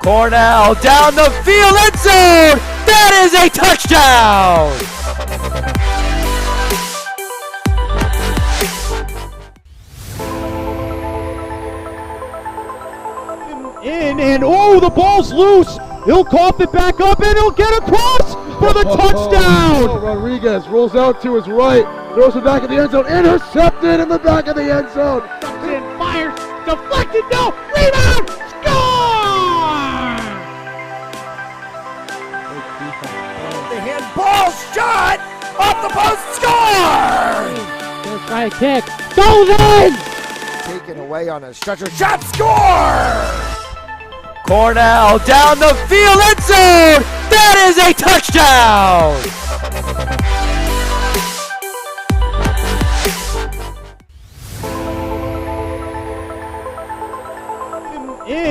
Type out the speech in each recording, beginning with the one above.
Cornell down the field, end zone. That is a touchdown. And oh, the ball's loose. He'll cough it back up and he'll get across for the touchdown. Rodriguez rolls out to his right, throws it back in the end zone, intercepted in the back of the end zone. And fires, deflected, no, rebound, score! The handball shot off the post, score! Gonna try a kick, goes in! Taken away on a stretcher, shot, score! Cornell down the field, end zone! That is a touchdown!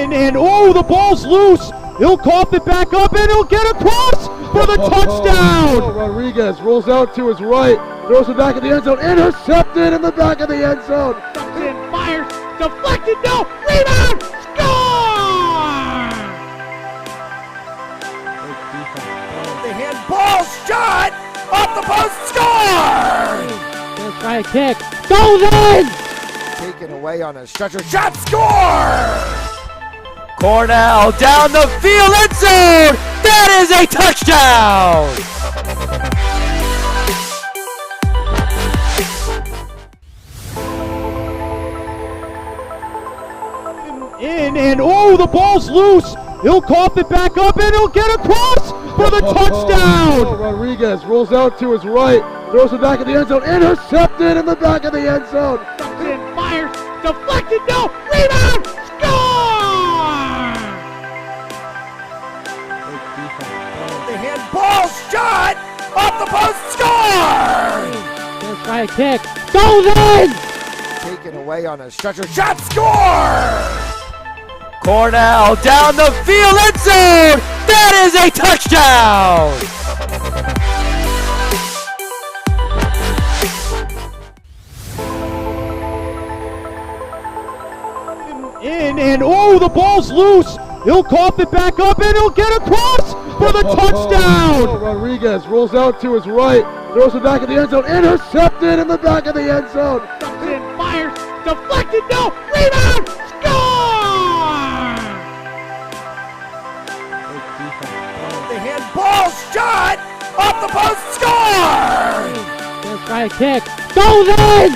And oh, the ball's loose. He'll cough it back up and he'll get across for the touchdown. Rodriguez rolls out to his right, throws it back in the end zone, intercepted in the back of the end zone. And fires, deflected, no, rebound, score! The handball shot off the post, score! Gonna try a kick, goes in! Taken away on a stretcher, shot, score! Cornell down the field, end zone! That is a touchdown! And oh, the ball's loose. He'll cough it back up and he'll get across for the touchdown. Rodriguez rolls out to his right, throws it back in the end zone, intercepted in the back of the end zone. And fires, deflected, no, rebound, score! The handball shot off the post, score! Gonna try a kick, goes in! Taken away on a stretcher, shot, score! Cornell down the field, end zone! That is a touchdown! And oh, the ball's loose. He'll cough it back up and he'll get across for the touchdown. Rodriguez rolls out to his right, throws it back in the end zone, intercepted in the back of the end zone. And fires, deflected, no, rebound, score! The handball shot off the post, score! Gonna try a kick, goes in!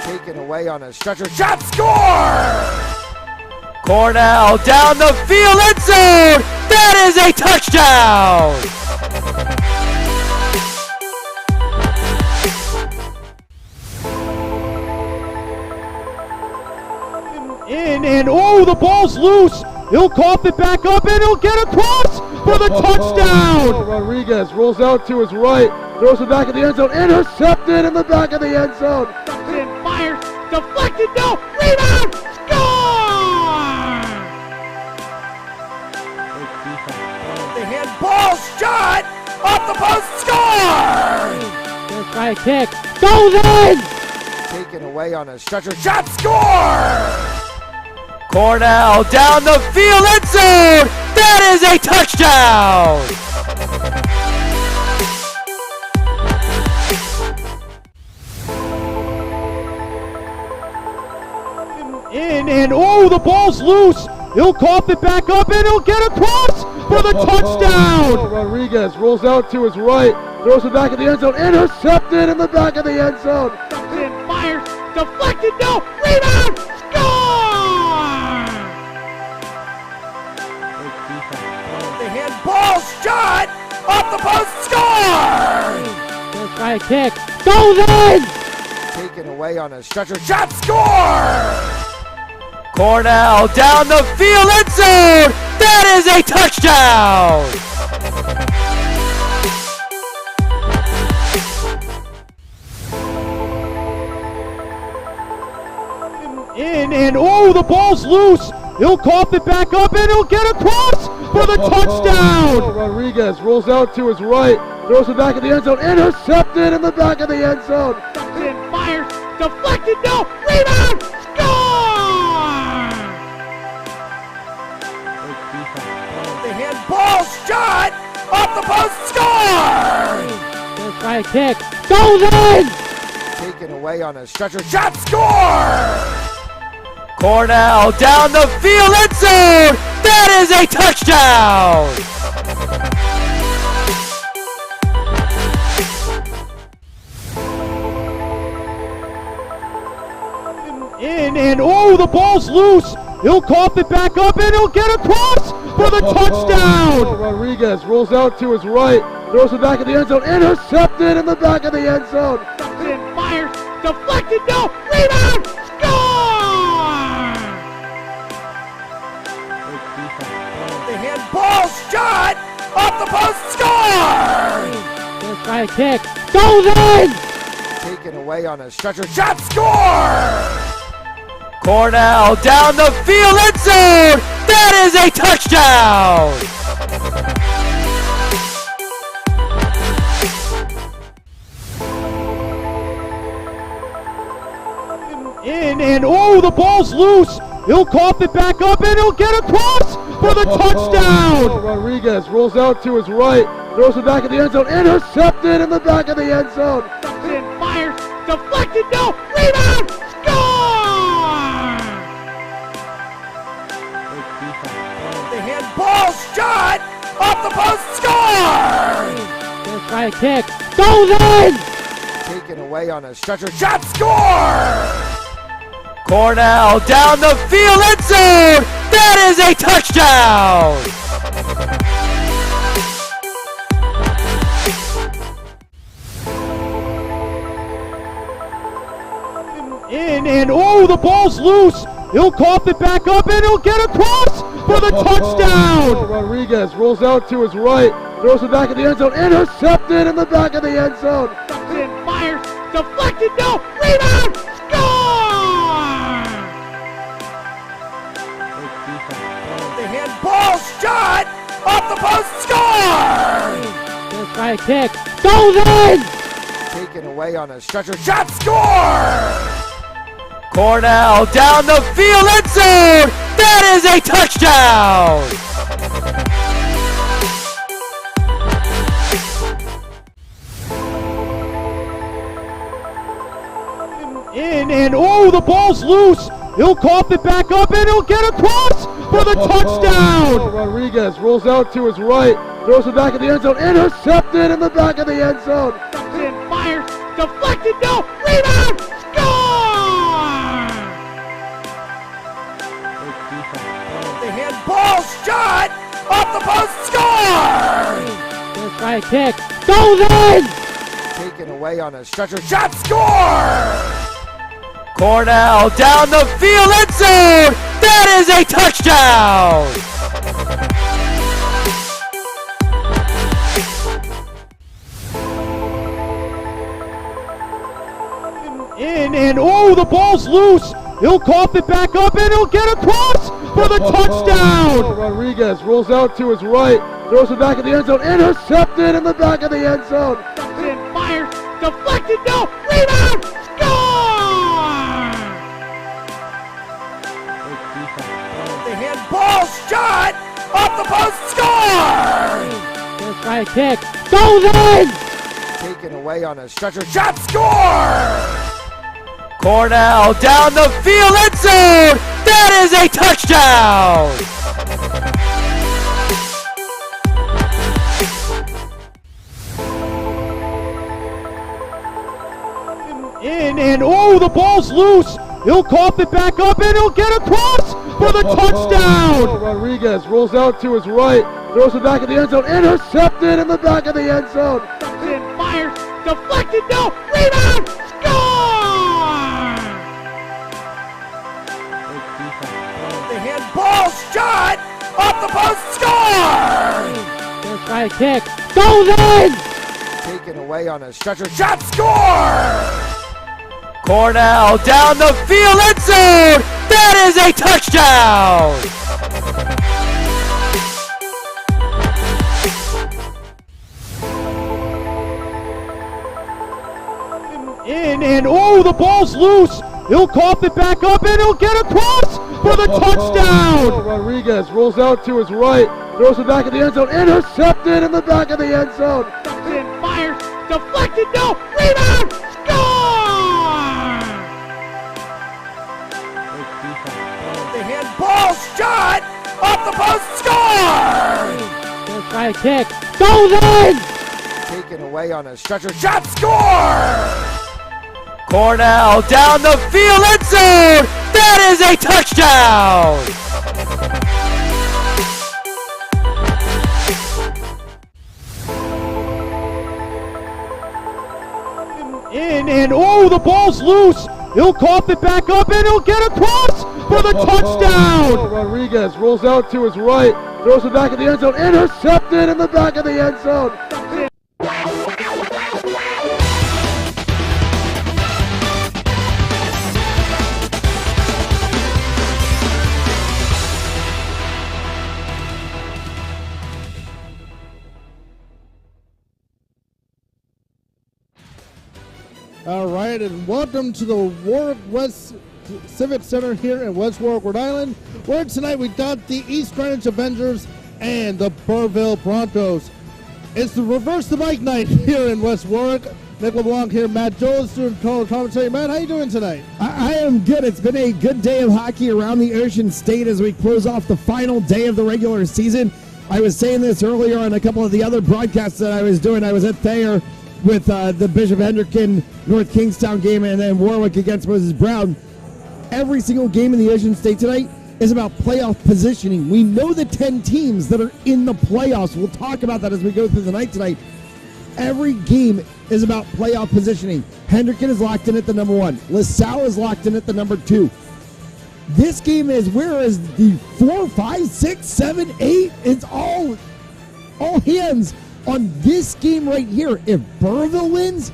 Taken away on a stretcher, shot, score! Cornell down the field, end zone! That is a touchdown! And oh, the ball's loose. He'll cough it back up and he'll get across for the touchdown. Rodriguez rolls out to his right, throws it back in the end zone, intercepted in the back of the end zone. And fires, deflected, no, rebound, score! The handball shot off the post, score! Gonna try a kick, goes in! Taken away on a stretcher, shot, score! Cornell down the field, end zone! That is a touchdown! And oh, the ball's loose. He'll cough it back up and he'll get across for the touchdown. Rodriguez rolls out to his right, throws it back in the end zone, intercepted in the back of the end zone. And fires, deflected, no, rebound, score! The handball shot off the post, score! Gonna try a kick, goes in! Taken away on a stretcher, shot, score! Cornell down the field, end zone! That is a touchdown! And oh, the ball's loose. He'll cough it back up and he'll get across for the touchdown. Rodriguez rolls out to his right, throws it back in the end zone, intercepted in the back of the end zone. And fires, deflected, no, rebound, score! handball shot off the post, score! First right kick, goes in! Taken away on a stretcher, shot, score! Cornell down the field, end zone! That is a touchdown! In and oh, the ball's loose. He'll cough it back up and he'll get across for the touchdown. Rodriguez rolls out to his right, throws it back in the end zone, intercepted in the back of the end zone. And fires, deflected, no, rebound, score! The handball shot off the post, score! First right kick, goes in! Taken away on a stretcher, shot, score! Cornell down the field, end zone! That is a touchdown! In and oh, the ball's loose. He'll cough it back up and he'll get across for the touchdown. Rodriguez rolls out to his right, throws it back in the end zone, intercepted in the back of the end zone. And fires, deflected, no, rebound, score! The handball shot off the post, score! First right kick, goes in! Taken away on a stretcher, shot, score! Cornell down the field, end zone! That is a touchdown! In and oh, the ball's loose. He'll cough it back up and he'll get across for the touchdown. Rodriguez rolls out to his right, throws it back in the end zone, intercepted in the back of the end zone. And fires, deflected, no, rebound, score! The handball shot off the post, score! First right kick, goes in! Taken away on a stretcher, shot, score! Cornell down the field, end zone! That is a touchdown! In and oh, the ball's loose. He'll cough it back up and he'll get across for the touchdown. Rodriguez rolls out to his right, throws it back in the end zone, intercepted in the back of the end zone. And fires, deflected, no, rebound, score! The handball shot off the post, score! First right kick, goes in! Taken away on a stretcher, shot, score! Cornell down the field, end zone! That is a touchdown! In and oh, the ball's loose. He'll cough it back up and he'll get across for the touchdown. Rodriguez rolls out to his right, throws it back in the end zone, intercepted in the back of the end zone. And fires, deflected, no, rebound, score! The handball shot off the post, score! First right kick, goes in! Taken away on a stretcher, shot, score! Cornell down the field, end zone! That is a touchdown! In and oh, the ball's loose. He'll cough it back up and he'll get across for the touchdown. Rodriguez rolls out to his right, throws it back in the end zone, intercepted in the back of the end zone. And fires, deflected, no, rebound, score! The handball shot off the post, score! First right kick, goes in! Taken away on a stretcher, shot, score! Cornell down the field, end zone! That is a touchdown! In and oh, the ball's loose. He'll cough it back up and he'll get across for the touchdown. Rodriguez rolls out to his right, throws it back in the end zone, intercepted in the back of the end zone. Fires, deflected, no, rebound, score! The handball shot off the post, score! Let's try a kick, goes in! Taken away on a stretcher, shot, score! Cornell down the field, end zone! That is a touchdown! In and oh, the ball's loose. He'll cough it back up and he'll get across for the touchdown. Rodriguez rolls out to his right, throws it back in the end zone, intercepted in the back of the end zone. All right, and welcome to the Warwick West Civic Center here in West Warwick, Rhode Island, where tonight we got the East Greenwich Avengers and the Burrillville Broncos. It's the Reverse the Mic night here in West Warwick. Nick LeBlanc here, Matt Jones doing color commentary. Matt, how you doing tonight? I am good. It's been a good day of hockey around the Ocean State as we close off the final day of the regular season. I was saying this earlier on a couple of the other broadcasts that I was doing. I was at Thayer with the Bishop Hendricken North Kingstown game and then Warwick against Moses Brown. Every single game in the Ocean State tonight is about playoff positioning. We know the 10 teams that are in the playoffs. We'll talk about that as we go through the night tonight. Every game is about playoff positioning. Hendricken is locked in at the number 1. LaSalle is locked in at the number 2. This game is, where is the 4, 5, 6, 7, 8? It's all hands on this game right here. If Burrillville wins,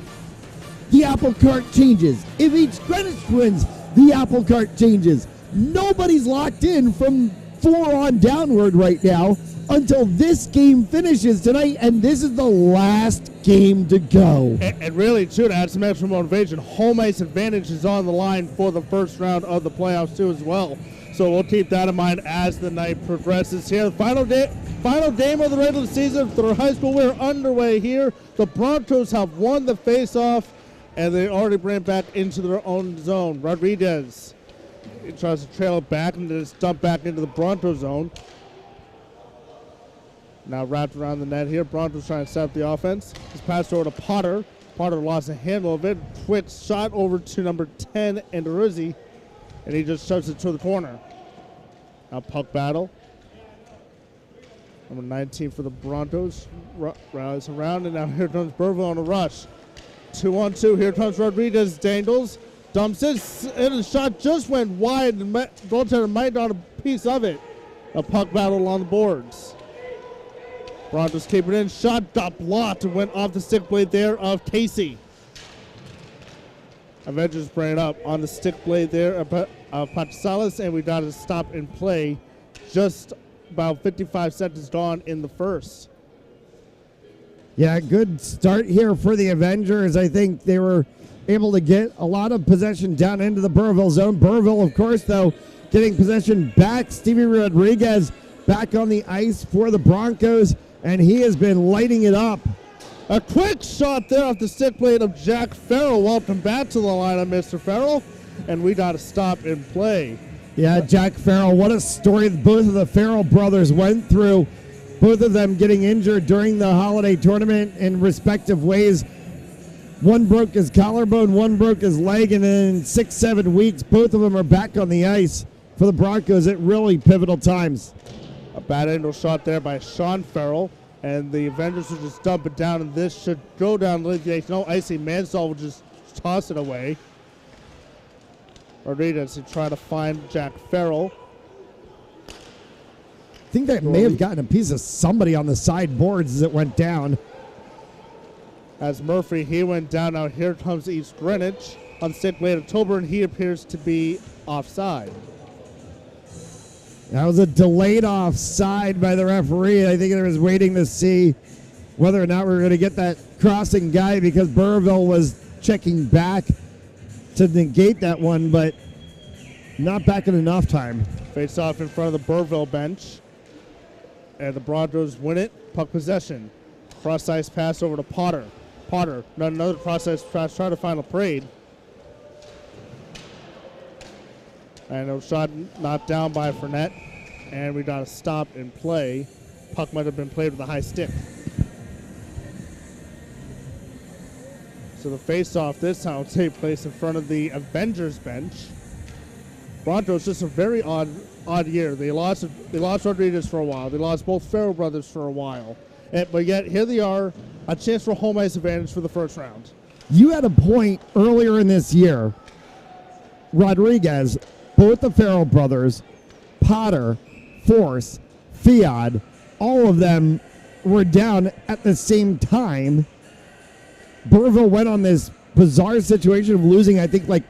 the apple cart changes. If East Greenwich wins, the apple cart changes. Nobody's locked in from 4 on downward right now until this game finishes tonight, and this is the last game to go. And really, too, to add some extra motivation, home ice advantage is on the line for the first round of the playoffs, too, as well. So we'll keep that in mind as the night progresses here. The final game of the regular season for the high school. We're underway here. The Broncos have won the face-off, and they already bring it back into their own zone. Rodriguez tries to trail it back and then dump back into the Bronco zone. Now wrapped around the net here. Broncos trying to set up the offense. It's passed over to Potter. Potter lost a handle of it. Quick shot over to number 10 and Rizzi, and he just shoves it to the corner. Now puck battle. Number 19 for the Broncos. Rallies around, and now here comes Burrillville on a rush. 2-on-2. Here comes Rodriguez. Dangles. Dumps it. And the shot just went wide. The goaltender might not have a piece of it. A puck battle along the boards. Broncos keep it in. Shot got blocked and went off the stick blade there of Casey. Avengers bring it up on the stick blade there of Patrisalis, and we got to stop and play. Just about 55 seconds gone in the first. Yeah, good start here for the Avengers. I think they were able to get a lot of possession down into the Burrillville zone. Burrillville, of course, though, getting possession back. Stevie Rodriguez back on the ice for the Broncos, and he has been lighting it up. A quick shot there off the stick blade of Jack Farrell. Welcome back to the lineup, Mr. Farrell. And we got to stop and play. Yeah, Jack Farrell, what a story both of the Farrell brothers went through. Both of them getting injured during the holiday tournament in respective ways. One broke his collarbone, one broke his leg, and then in 6-7 weeks, both of them are back on the ice for the Broncos at really pivotal times. A bad angle shot there by Sean Farrell, and the Avengers will just dump it down, and this should go down. No icy. Mansell will just toss it away. Rodriguez to try to find Jack Farrell. I think that may have gotten a piece of somebody on the side boards as it went down. As Murphy, he went down. Now here comes East Greenwich on stick blade of Tober, and he appears to be offside. That was a delayed offside by the referee. I think he was waiting to see whether or not we were going to get that crossing guy because Burrillville was checking back to negate that one, but not back in enough time. Face off in front of the Burrillville bench. And the Broncos win it. Puck possession. Cross-ice pass over to Potter. Potter, another cross-ice pass, trying to find a parade. And a shot knocked down by Fournette. And we got a stop and play. Puck might have been played with a high stick. So the face-off this time will take place in front of the Avengers bench. Broncos just a very odd year. They lost Rodriguez for a while. They lost both Farrell brothers for a while. But yet here they are, a chance for home ice advantage for the first round. You had a point earlier in this year. Rodriguez, both the Farrell brothers, Potter, Force, Fiad, all of them were down at the same time. Burrillville went on this bizarre situation of losing, I think, like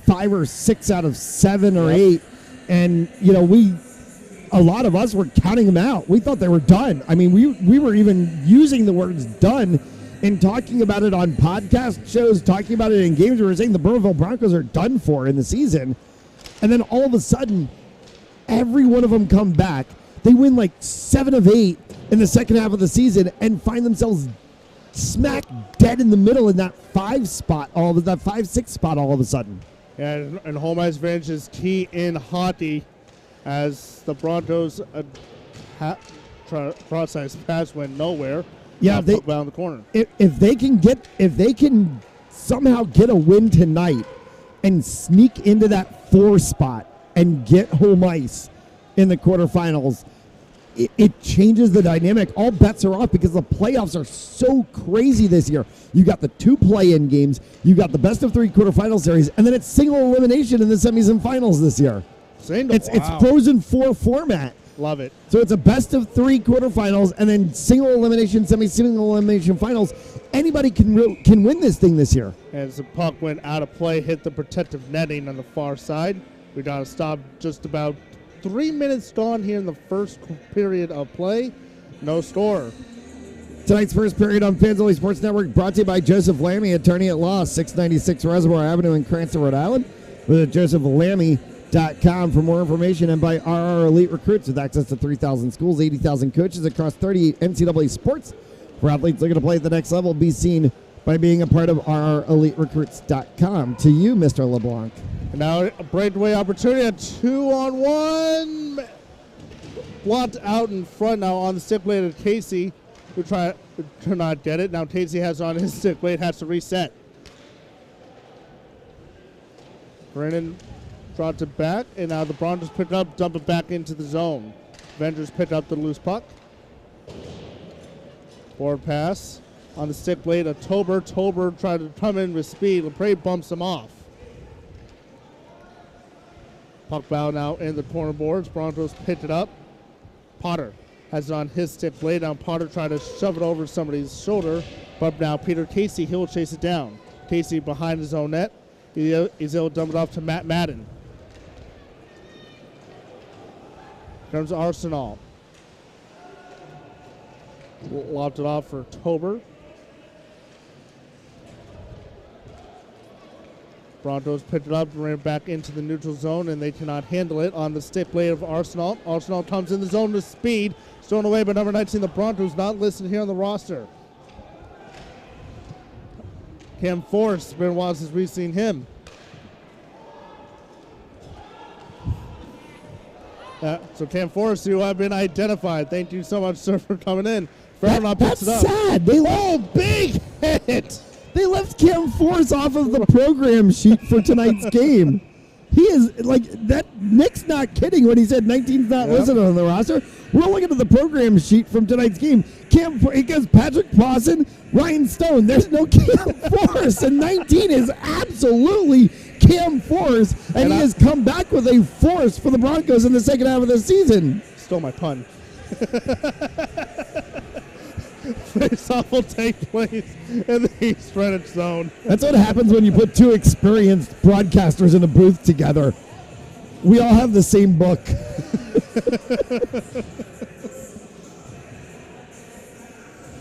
5 or 6 out of 7 or 8. And, a lot of us were counting them out. We thought they were done. I mean, we were even using the words done and talking about it on podcast shows, talking about it in games. We were saying the Burrillville Broncos are done for in the season. And then all of a sudden, every one of them come back. They win like 7 of 8 in the second half of the season and find themselves smack dead in the middle in that 5 spot, that 5-6 spot all of a sudden. And home ice advantage is key in hockey as the Broncos cross-ice pass went nowhere. Yeah, they down the corner. If they can somehow get a win tonight and sneak into that 4 spot and get home ice in the quarterfinals, it changes the dynamic. All bets are off because the playoffs are so crazy this year. You got the 2 play-in games, you got the best of 3 quarterfinal series, and then it's single elimination in the semis and finals this year. It's Frozen 4 format. Love it. So it's a best of 3 quarterfinals and then single elimination, single elimination finals. Anybody can win this thing this year. As the puck went out of play, hit the protective netting on the far side. We got to stop just about 3 minutes gone here in the first period of play. No score. Tonight's first period on Fans Only Sports Network brought to you by Joseph Lammy, attorney at law, 696 Reservoir Avenue in Cranston, Rhode Island. Visit josephlammy.com for more information, and by RR Elite Recruits with access to 3,000 schools, 80,000 coaches across 38 NCAA sports. For athletes looking to play at the next level, be seen by being a part of RREliteRecruits.com. To you, Mr. LeBlanc. And now a breakaway opportunity, a 2-on-1. Blocked out in front now on the stick blade of Casey, who try to not get it. Now Casey has on his stick blade, has to reset. Brennan dropped it back, and now the Broncos pick it up, dump it back into the zone. Avengers pick up the loose puck. Forward pass on the stick blade of Tober. Tober tried to come in with speed. LePray bumps him off. Puck bow now in the corner boards. Broncos picked it up. Potter has it on his stick blade. Now Potter tried to shove it over somebody's shoulder, but now Peter Casey, he'll chase it down. Casey behind his own net. He's able to dump it off to Matt Madden. Comes Arsenal. Lobbed it off for Tober. Broncos picked it up, ran back into the neutral zone, and they cannot handle it on the stick blade of Arsenal. Arsenal comes in the zone with speed. Stolen away by number 19, the Broncos, not listed here on the roster. Cam Forrest, it's been a while since we've seen him. So Cam Forrest, you have been identified. Thank you so much, sir, for coming in. That's sad. Big hit. They left Cam Forrest off of the program sheet for tonight's game. He is like that. Nick's not kidding when he said 19's not listed on the roster. We're looking at the program sheet from tonight's game. It goes Patrick Pawson, Ryan Stone. There's no Cam Forrest, and 19 is absolutely Cam Forrest, and he has come back with a force for the Broncos in the second half of the season. Stole my pun. Face-off will take place in the East Greenwich zone. That's what happens when you put 2 experienced broadcasters in a booth together. We all have the same book.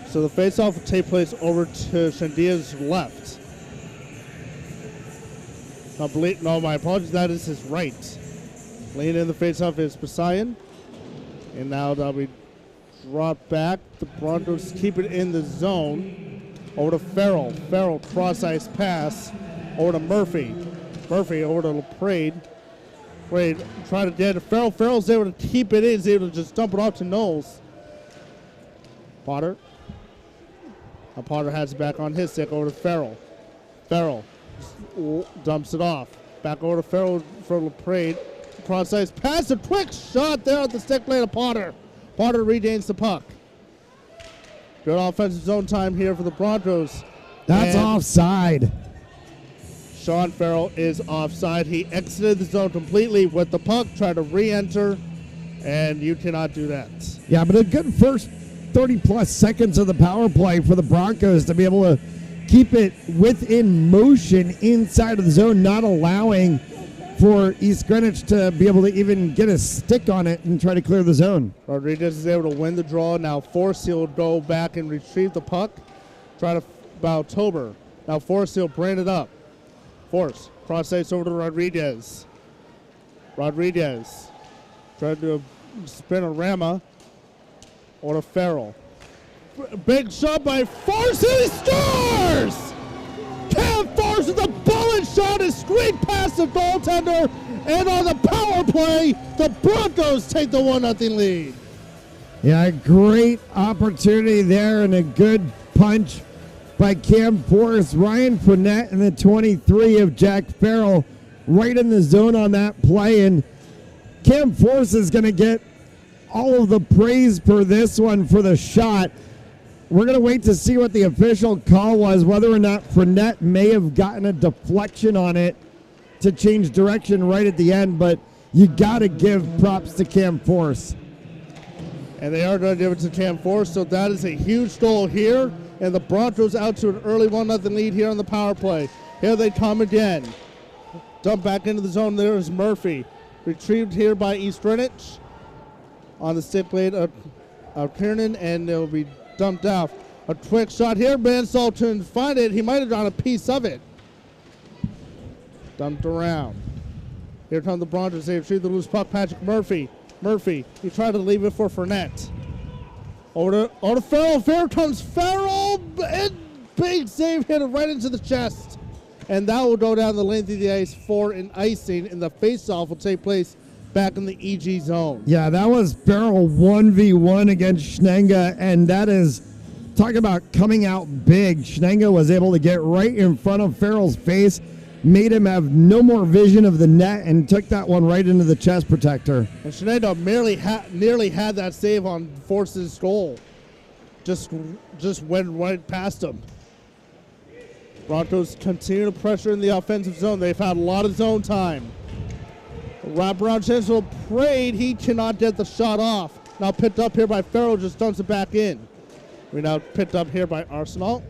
So the face-off will take place over to Shandia's left. No, my apologies, that is his right. Leaning in the face-off is Poseidon. And now that'll be dropped back. The Broncos keep it in the zone. Over to Farrell. Farrell cross-ice pass. Over to Murphy. Murphy over to LaPrade. LaPrade trying to get it. Farrell's able to keep it in. He's able to just dump it off to Knowles. Potter. Now Potter has it back on his stick. Over to Farrell. Farrell dumps it off. Back over to Farrell for LaPrade. Cross-ice pass. A quick shot there at the stick blade of Potter. Potter regains the puck. Good offensive zone time here for the Broncos. That's offside. Sean Farrell is offside. He exited the zone completely with the puck, tried to re-enter, and you cannot do that. Yeah, but a good first 30-plus seconds of the power play for the Broncos to be able to keep it within motion inside of the zone, not allowing for East Greenwich to be able to even get a stick on it and try to clear the zone. Rodriguez is able to win the draw. Now Forsyth will go back and retrieve the puck. Try to about Tober. Now Forsyth will bring it up. Force. Cross ice over to Rodriguez. Rodriguez. Trying to do a spinorama. Or to Farrell. Big shot by Force. He scores! Cam Force with a bullet shot is squeaked past the goaltender. And on the power play, the Broncos take the 1-0 lead. Yeah, great opportunity there and a good punch by Cam Force. Ryan Fournette and the 23 of Jack Farrell right in the zone on that play. And Cam Force is going to get all of the praise for this one for the shot. We're going to wait to see what the official call was, whether or not Fournette may have gotten a deflection on it to change direction right at the end. But you got to give props to Cam Force. And they are going to give it to Cam Force, so that is a huge goal here. And the Broncos out to an early 1-0 lead here on the power play. Here they come again. Dump back into the zone. There's Murphy. Retrieved here by East Greenwich. On the stick blade of Kiernan, and it'll be dumped out. A quick shot here. Mansell to find it. He might have done a piece of it. Dumped around. Here come the Broncos. They retrieve the loose puck. Patrick Murphy. Murphy. He tried to leave it for Fournette. Over to Farrell. Here comes Farrell. And big save hit it right into the chest. And that will go down the length of the ice for an icing. And the faceoff will take place back in the EG zone. Yeah, that was Farrell 1v1 against Schnenga, and that is, talk about coming out big. Schnenga was able to get right in front of Farrell's face, made him have no more vision of the net, and took that one right into the chest protector. And Schneider nearly had that save on Force's goal. Just went right past him. Broncos continue to pressure in the offensive zone. They've had a lot of zone time. Wraparound chance will LaPrade. He cannot get the shot off. Now picked up here by Farrell, just dumps it back in. We now picked up here by Arsenal.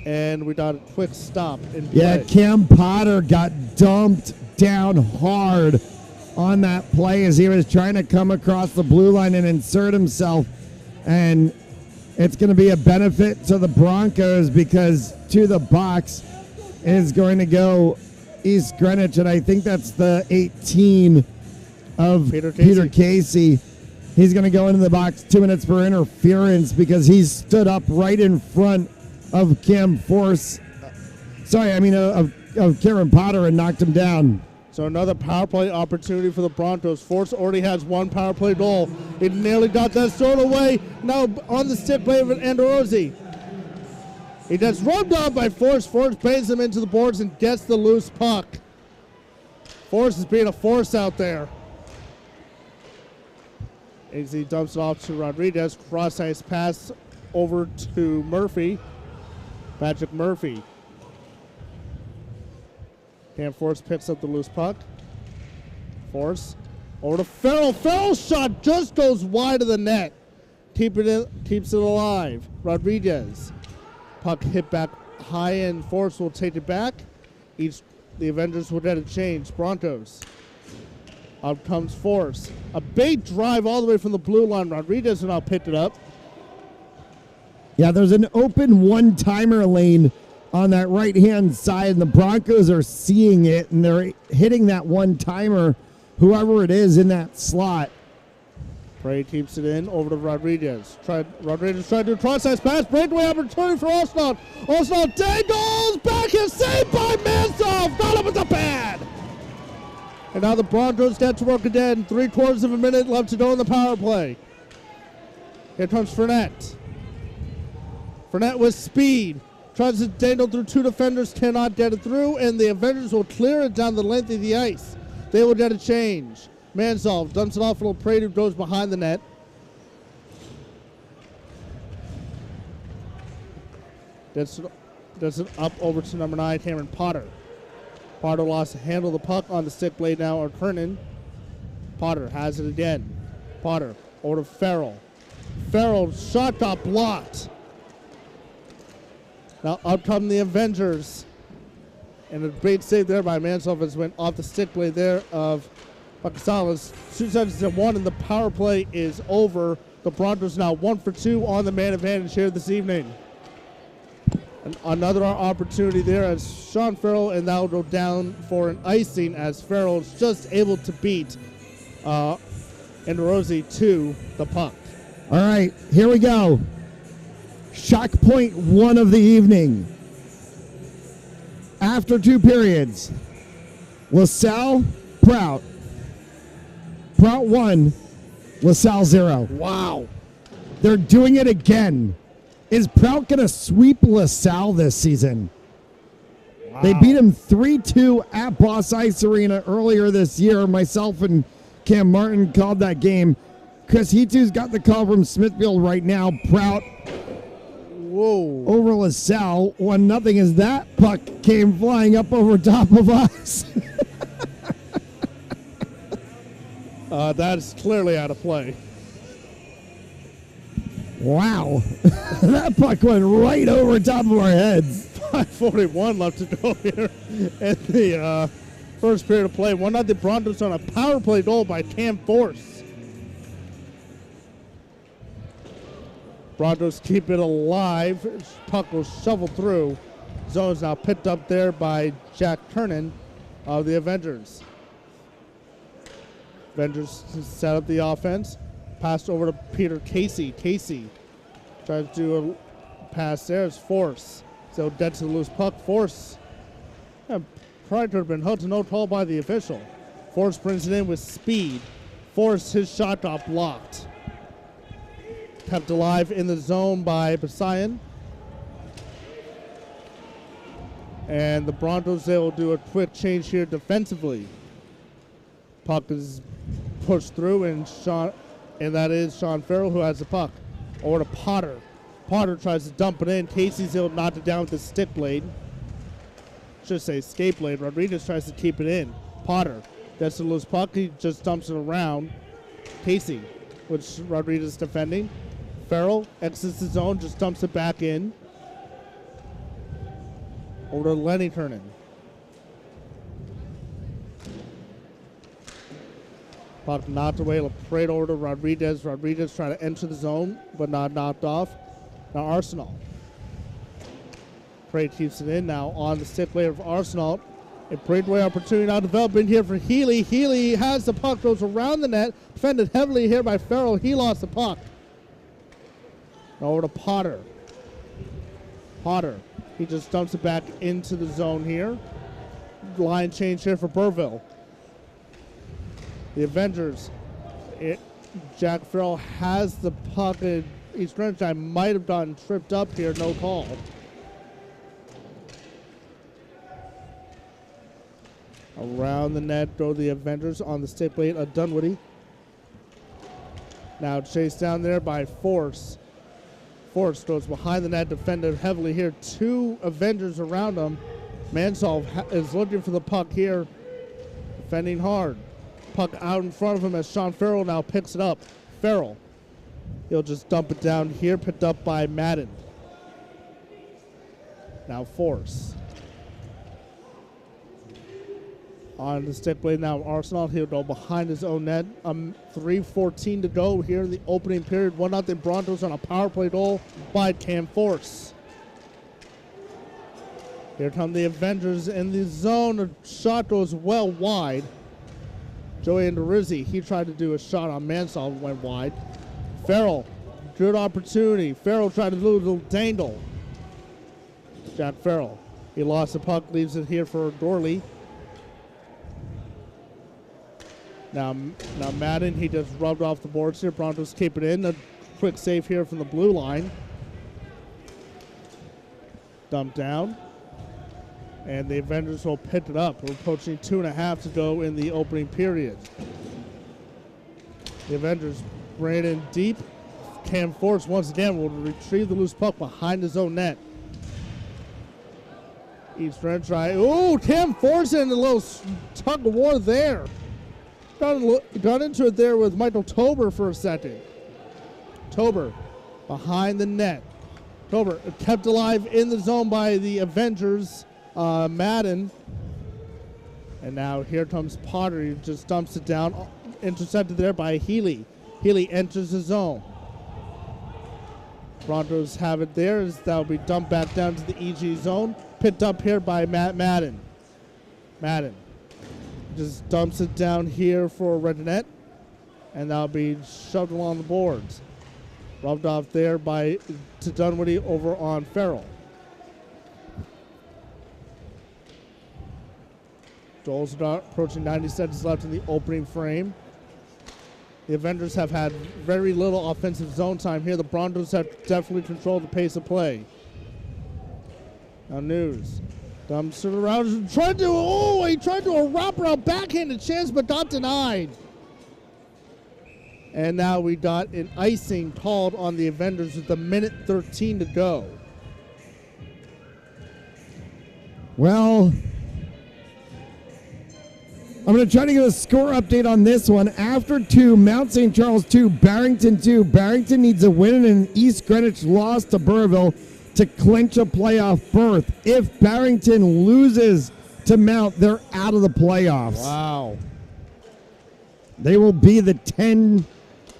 And we got a quick stop in play. Yeah, Cam Potter got dumped down hard on that play as he was trying to come across the blue line and insert himself. And it's going to be a benefit to the Broncos because to the box is going to go East Greenwich, and I think that's the 18 of Peter Casey. He's going to go into the box 2 minutes for interference because he stood up right in front of Cam Force. Of Cameron Potter and knocked him down. So another power play opportunity for the Broncos. Force already has one power play goal. It nearly got that thrown away. Now on the stick play of Andorozzi. He gets rubbed off by Force. Force pays him into the boards and gets the loose puck. Force is being a force out there. As he dumps it off to Rodriguez. Cross-ice pass over to Murphy. Patrick Murphy. Cam Force picks up the loose puck. Force over to Farrell. Farrell's shot just goes wide of the net. Keeps it alive. Rodriguez. Puck hit back high, and Force will take it back. The Avengers will get a change. Broncos. Out comes Force. A big drive all the way from the blue line. Rodriguez will now pick it up. Yeah, there's an open one-timer lane on that right-hand side, and the Broncos are seeing it, and they're hitting that one-timer whoever it is in that slot. Prey keeps it in over to Rodriguez. Rodriguez tried to do a cross-size pass. Breakaway opportunity for Arsenal. Arsenal dangles back and saved by Mansell. Got him with the pad. And now the Broncos get to work again. 3/4 of a minute left to go in the power play. Here comes Fournette. Fournette with speed. Tries to dangle through two defenders. Cannot get it through. And the Avengers will clear it down the length of the ice. They will get a change. Mansell dumps it off a little Prey who goes behind the net. Gets it up over to number 9, Cameron Potter. Potter lost to handle the puck on the stick blade now, or Kernan. Potter has it again. Potter over to Farrell. Farrell's shot got blocked. Now up come the Avengers. And a great save there by Mansell as went off the stick blade there of Gonzalez. 2 seconds to 1, and the power play is over. The Broncos now 1 for 2 on the man advantage here this evening. And another opportunity there as Sean Farrell, and that will go down for an icing as Farrell is just able to beat Rosie to the puck. All right, here we go. Shock point 1 of the evening. After 2 periods, LaSalle, Prout. Prout 1, LaSalle 0. Wow. They're doing it again. Is Prout going to sweep LaSalle this season? Wow. They beat him 3-2 at Boss Ice Arena earlier this year. Myself and Cam Martin called that game. Chris Hitu's got the call from Smithfield right now. Prout over LaSalle 1-0 as that puck came flying up over top of us. That is clearly out of play. Wow. That puck went right over top of our heads. 5:41 left to go here in the first period of play. 1-0 Broncos on a power play goal by Cam Force. Broncos keep it alive. Puck will shovel through. Zone is now picked up there by Jack Kernan of the Avengers. Avengers set up the offense. Passed over to Peter Casey. Casey tries to do a pass there. It's Force. So dead to the loose puck. Force. Probably could have been held to no call by the official. Force brings it in with speed. Force, his shot got blocked. Kept alive in the zone by Basayan. And the Broncos, they will do a quick change here defensively. Puck is pushed through, and that is Sean Farrell who has the puck. Over to Potter. Potter tries to dump it in. Casey's able to knock it down with the stick blade. Should say skate blade. Rodriguez tries to keep it in. Potter gets the loose puck. He just dumps it around. Casey, which Rodriguez is defending. Farrell exits the zone, just dumps it back in. Over to Lenny Kernan. Puck knocked away, right over to Rodriguez. Rodriguez trying to enter the zone, but not knocked off. Now Arsenal. Prey keeps it in now on the stick blade of Arsenal. A breakaway opportunity now developing here for Healy. Healy has the puck, goes around the net, defended heavily here by Farrell. He lost the puck. Now over to Potter. Potter, he just dumps it back into the zone here. Line change here for Burrillville. The Avengers, Jack Farrell has the puck. East Greenwich might have gotten tripped up here, no call. Around the net go the Avengers on the stick blade of Dunwoody. Now chased down there by Force. Force goes behind the net, defended heavily here. 2 Avengers around him. Mansell is looking for the puck here, defending hard. Puck out in front of him as Sean Farrell now picks it up. Farrell, he'll just dump it down here, picked up by Madden. Now Force. On the stick blade now, Arsenal, he'll go behind his own net. 3:14 to go here in the opening period. 1-0 Broncos on a power play goal by Cam Force. Here come the Avengers in the zone. A shot goes well wide. Joey Anderizzi, he tried to do a shot on Mansell, went wide. Farrell, good opportunity. Farrell tried to do a little dangle. Jack Farrell, he lost the puck, leaves it here for Dorley. Now Madden, he just rubbed off the boards here. Broncos keep it in. A quick save here from the blue line. Dumped down. And the Avengers will pick it up. We're approaching 2.5 to go in the opening period. The Avengers ran in deep. Cam Force once again will retrieve the loose puck behind his own net. East Red try. Ooh, Cam Force in a little tug of war there. Got into it there with Michael Tober for a second. Tober behind the net. Tober kept alive in the zone by the Avengers. Madden. And now here comes Potter. He just dumps it down. Intercepted there by Healy. Healy enters the zone. Broncos have it there as that will be dumped back down to the EG zone. Picked up here by Madden. Madden just dumps it down here for Rednet. And that'll be shoved along the boards. Rubbed off there to Dunwoody over on Farrell. Joel's approaching 90 seconds left in the opening frame. The Avengers have had very little offensive zone time here. The Broncos have definitely controlled the pace of play. Now News dumps it around. He tried to a wraparound backhanded chance, but got denied. And now we got an icing called on the Avengers with 1:13 to go. Well, I'm going to try to get a score update on this one. After 2, Mount St. Charles 2, Barrington 2. Barrington needs a win and an East Greenwich loss to Burrillville to clinch a playoff berth. If Barrington loses to Mount, they're out of the playoffs. Wow. They will be the 10.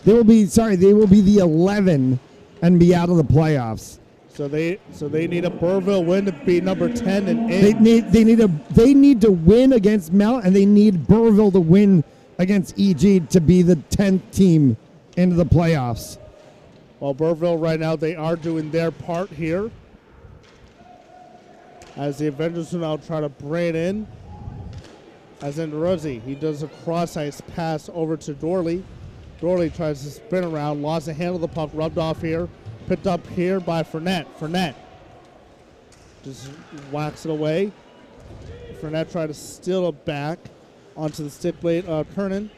They will be the 11 and be out of the playoffs. So they need a Burrillville win to be number 10 and 8. They need to win against Mount, and they need Burrillville to win against EG to be the 10th team into the playoffs. Well, Burrillville right now, they are doing their part here. As the Avengers will now try to bring it in. As in Rossi, he does a cross-ice pass over to Dorley. Dorley tries to spin around, lost the handle of the puck, rubbed off here. Picked up here by Fournette. Fournette just whacks it away. Fournette tried to steal it back onto the stick blade of Kernan.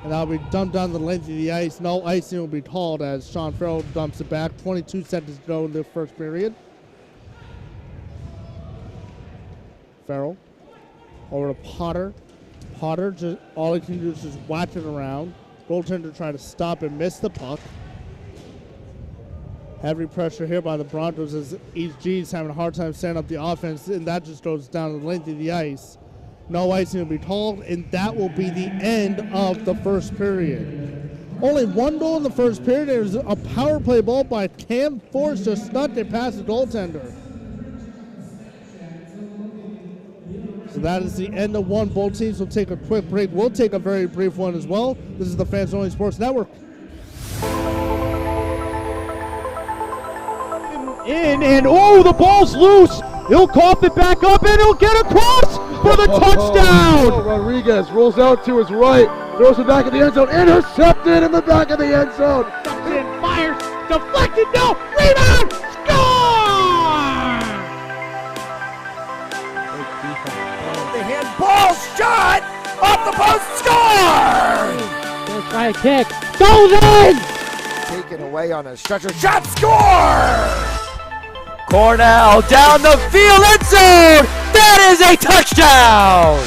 And that'll be dumped down the length of the ice. No icing will be called as Sean Farrell dumps it back. 22 seconds to go in the first period. Farrell over to Potter. Potter, just all he can do is just whack it around. Goaltender trying to stop and miss the puck. Heavy pressure here by the Broncos as EG's having a hard time setting up the offense, and that just goes down the length of the ice. No icing will be called, and that will be the end of the first period. Only one goal in the first period. There's a power play ball by Cam Force, just snuck it past the goaltender. So that is the end of one. Both teams will take a quick break. We'll take a very brief one as well. This is the Fans Only Sports Network. The ball's loose. He'll cough it back up, and he'll get across for the touchdown. Rodriguez rolls out to his right, throws it back in the end zone, intercepted in the back of the end zone. Ducks in, fires, deflected, no, rebound, score! The handball shot off the post, score! Let's try a kick, goes in! Taken away on a stretcher, shot, score! Cornell down the field, end zone! That is a touchdown!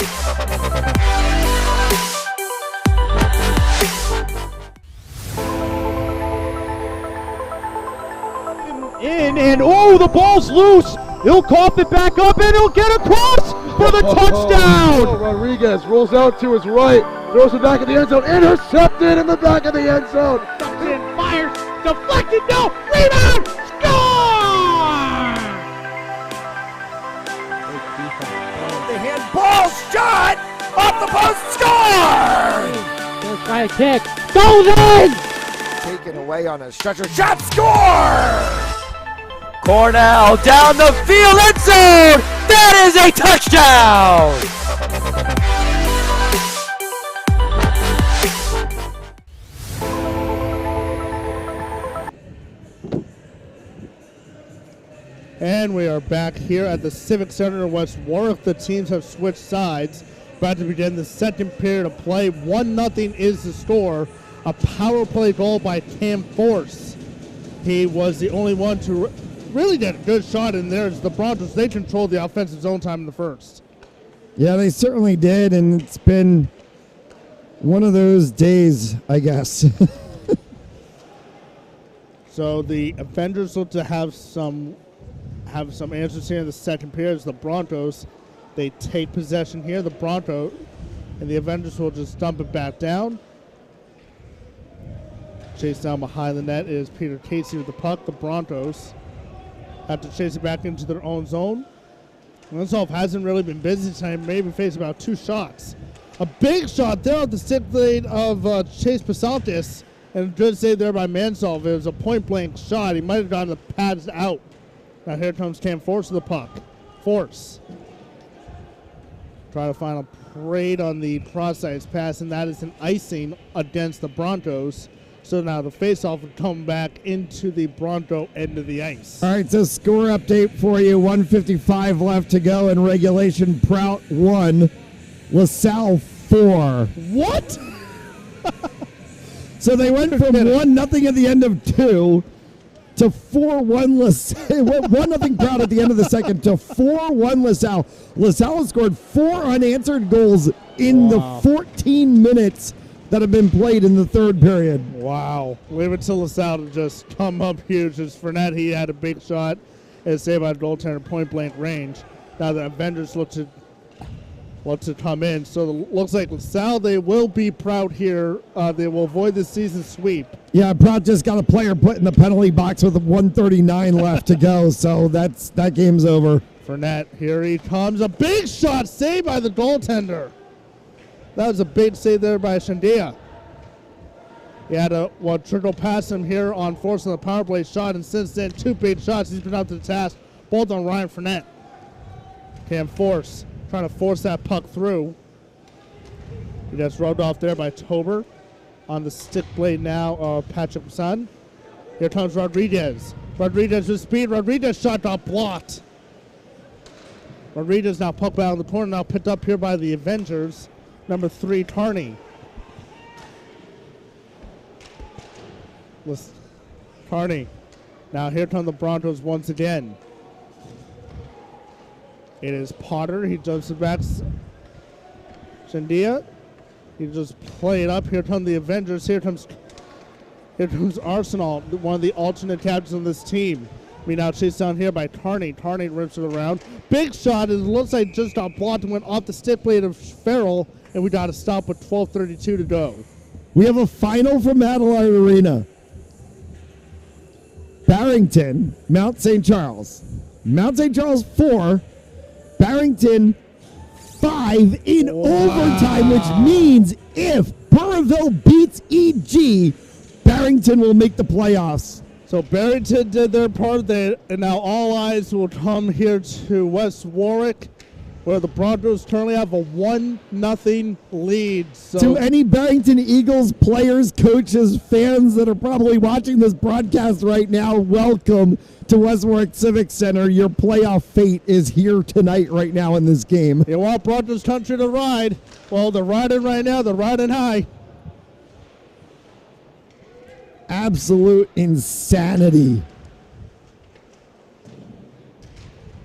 The ball's loose. He'll cough it back up, and he'll get across for the touchdown. Rodriguez rolls out to his right, throws it back in the end zone, intercepted in the back of the end zone. Ducks in, fires, deflected, no, rebound, score! The handball shot off the post, Score! First try kick. Goes in! Taken away on a stretcher. Shot! Score! Cornell down the field, end zone! That is a touchdown! And we are back here at the Civic Center in West Warwick. The teams have switched sides. About to begin the second period of play. 1-0 is the score. A power play goal by Cam Force. He was the only one to really get a good shot in there. As the Broncos, they controlled the offensive zone time in the first. Yeah, they certainly did, and it's been one of those days, I guess. So the Avengers look to have some answers here in the second period. As the Broncos, they take possession here. The Broncos and the Avengers will just dump it back down. Chase down behind the net is Peter Casey with the puck. The Broncos have to chase it back into their own zone. Linshoff hasn't really been busy tonight. Maybe faced about 2 shots. A big shot there at the stick blade of Chase Pasaltis. And a good save there by Mansolf. It was a point-blank shot. He might have gotten the pads out. Now here comes Cam Force with the puck. Force. Try to find a parade on the cross-ice pass, and that is an icing against the Broncos. So now the face-off will come back into the Bronco end of the ice. All right, so score update for you. 1:55 left to go in regulation. Prout 1, LaSalle 4. What? So they went from 1-0 at the end of 2 to 4-1 LaSalle. 1-0 Prout at the end of the second to 4-1 LaSalle. LaSalle has scored 4 unanswered goals in the 14 minutes that have been played in the third period. Wow. Leave it to LaSalle to just come up huge. As Fournette, he had a big shot and saved by the goaltender point-blank range. Now the Avengers look to come in. So it looks like LaSalle, they will be proud here. They will avoid the season sweep. Yeah, Prout just got a player put in the penalty box with 1:39 left to go. So that game's over. Fournette, here he comes. A big shot saved by the goaltender. That was a big save there by Shandia. He had a trickle past him here on Force on the power play shot, and since then, 2 big shots. He's been up to the task, both on Ryan Fournette. Cam Force trying to force that puck through. He gets rubbed off there by Tober. On the stick blade now of Patrick Sun. Here comes Rodriguez. Rodriguez with speed. Rodriguez shot got blocked. Rodriguez now puck out in the corner, now picked up here by the Avengers. Number 3, Carney. Carney. Now here come the Broncos once again. It is Potter. He jumps it back. Shandia. He just play it up. Here come the Avengers. Here comes Arsenal, one of the alternate captains of this team. We now chased down here by Carney. Carney rips it around. Big shot. It looks like just got blocked and went off the stick blade of Farrell. And we got to stop with 12:32 to go. We have a final from Adelaide Arena. Barrington, Mount St. Charles. Mount St. Charles 4, Barrington 5 in overtime, which means if Burrillville beats EG, Barrington will make the playoffs. So Barrington did their part, and now all eyes will come here to West Warwick, where the Broncos currently have a 1-0 lead. So to any Barrington Eagles players, coaches, fans that are probably watching this broadcast right now, welcome to West Warwick Civic Center. Your playoff fate is here tonight right now in this game. You want Broncos country to ride? Well, they're riding right now. They're riding high. Absolute insanity.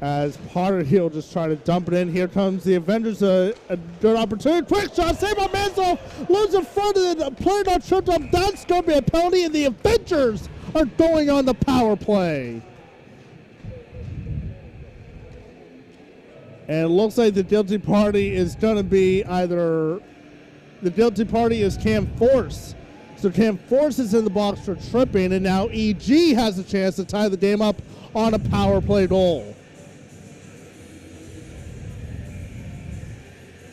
As Potter Hill just try to dump it in. Here comes the Avengers. A good opportunity. Quick shot. Save by Manzo. Lose in front of the player not tripped up. That's going to be a penalty, and the Avengers are going on the power play. And it looks like the guilty party is going to be either the guilty party is Cam Force. So Cam Force is in the box for tripping, and now EG has a chance to tie the game up on a power play goal.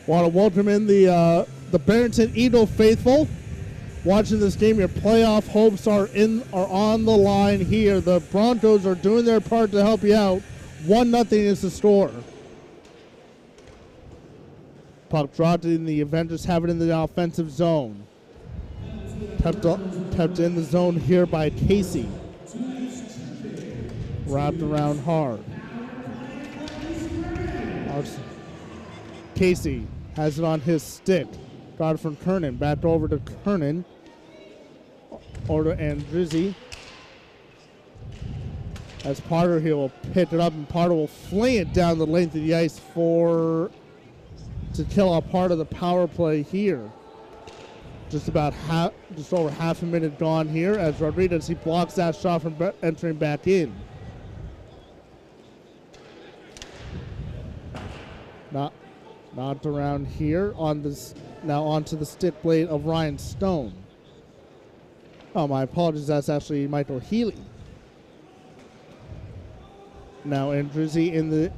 Want to welcome in the the Barrington Eagle faithful watching this game, your playoff hopes are on the line here. The Broncos are doing their part to help you out. 1-0 is the score. Puck dropped in, the Avengers have it in the offensive zone. Kept in the zone here by Casey. Wrapped around hard. Casey has it on his stick. Got it from Kernan. Back over to Kernan. Over to Andrizzi. As Potter, he will pick it up, and Potter will fling it down the length of the ice to kill a part of the power play here. Just over half a minute gone here as Rodriguez, he blocks that shot from entering back in. Not around here on this. Now onto the stick blade of Ryan Stone. Oh, my apologies. That's actually Michael Healy. Now Andrizzi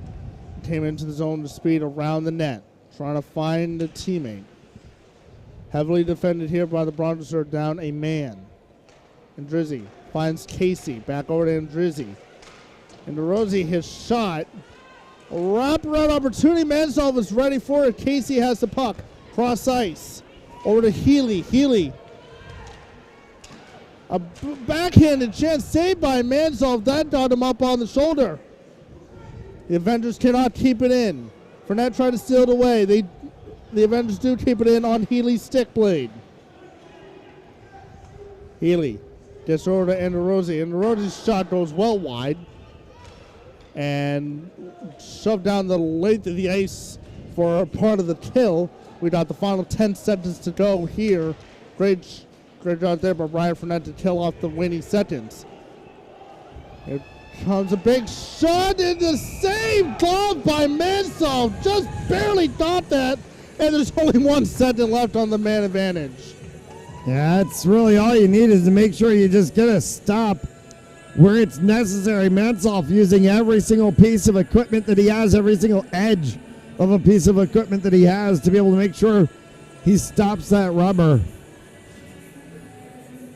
came into the zone to speed around the net, trying to find a teammate. Heavily defended here by the Broncos, are down a man. Andrizzi finds Casey. Back over to Andrizzi. And DeRozzi, his shot. A wraparound opportunity. Mansell is ready for it. Casey has the puck. Cross ice. Over to Healy. Healy. A backhanded chance saved by Mansell. That got him up on the shoulder. The Avengers cannot keep it in. Fournette tried to steal it away. The Avengers do keep it in on Healy's stick blade. Healy gets over to Enderozzi. Enderozzi's shot goes well wide and shoved down the length of the ice for a part of the kill. We got the final 10 seconds to go here. Great job there by Brian Fournette to kill off the winning seconds. Here comes a big shot in the save glove by Mansell. Just barely got that. And there's only 1 second left on the man advantage. Yeah, that's really all you need is to make sure you just get a stop where it's necessary. Mansoff using every single piece of equipment that he has, every single edge of a piece of equipment that he has to be able to make sure he stops that rubber.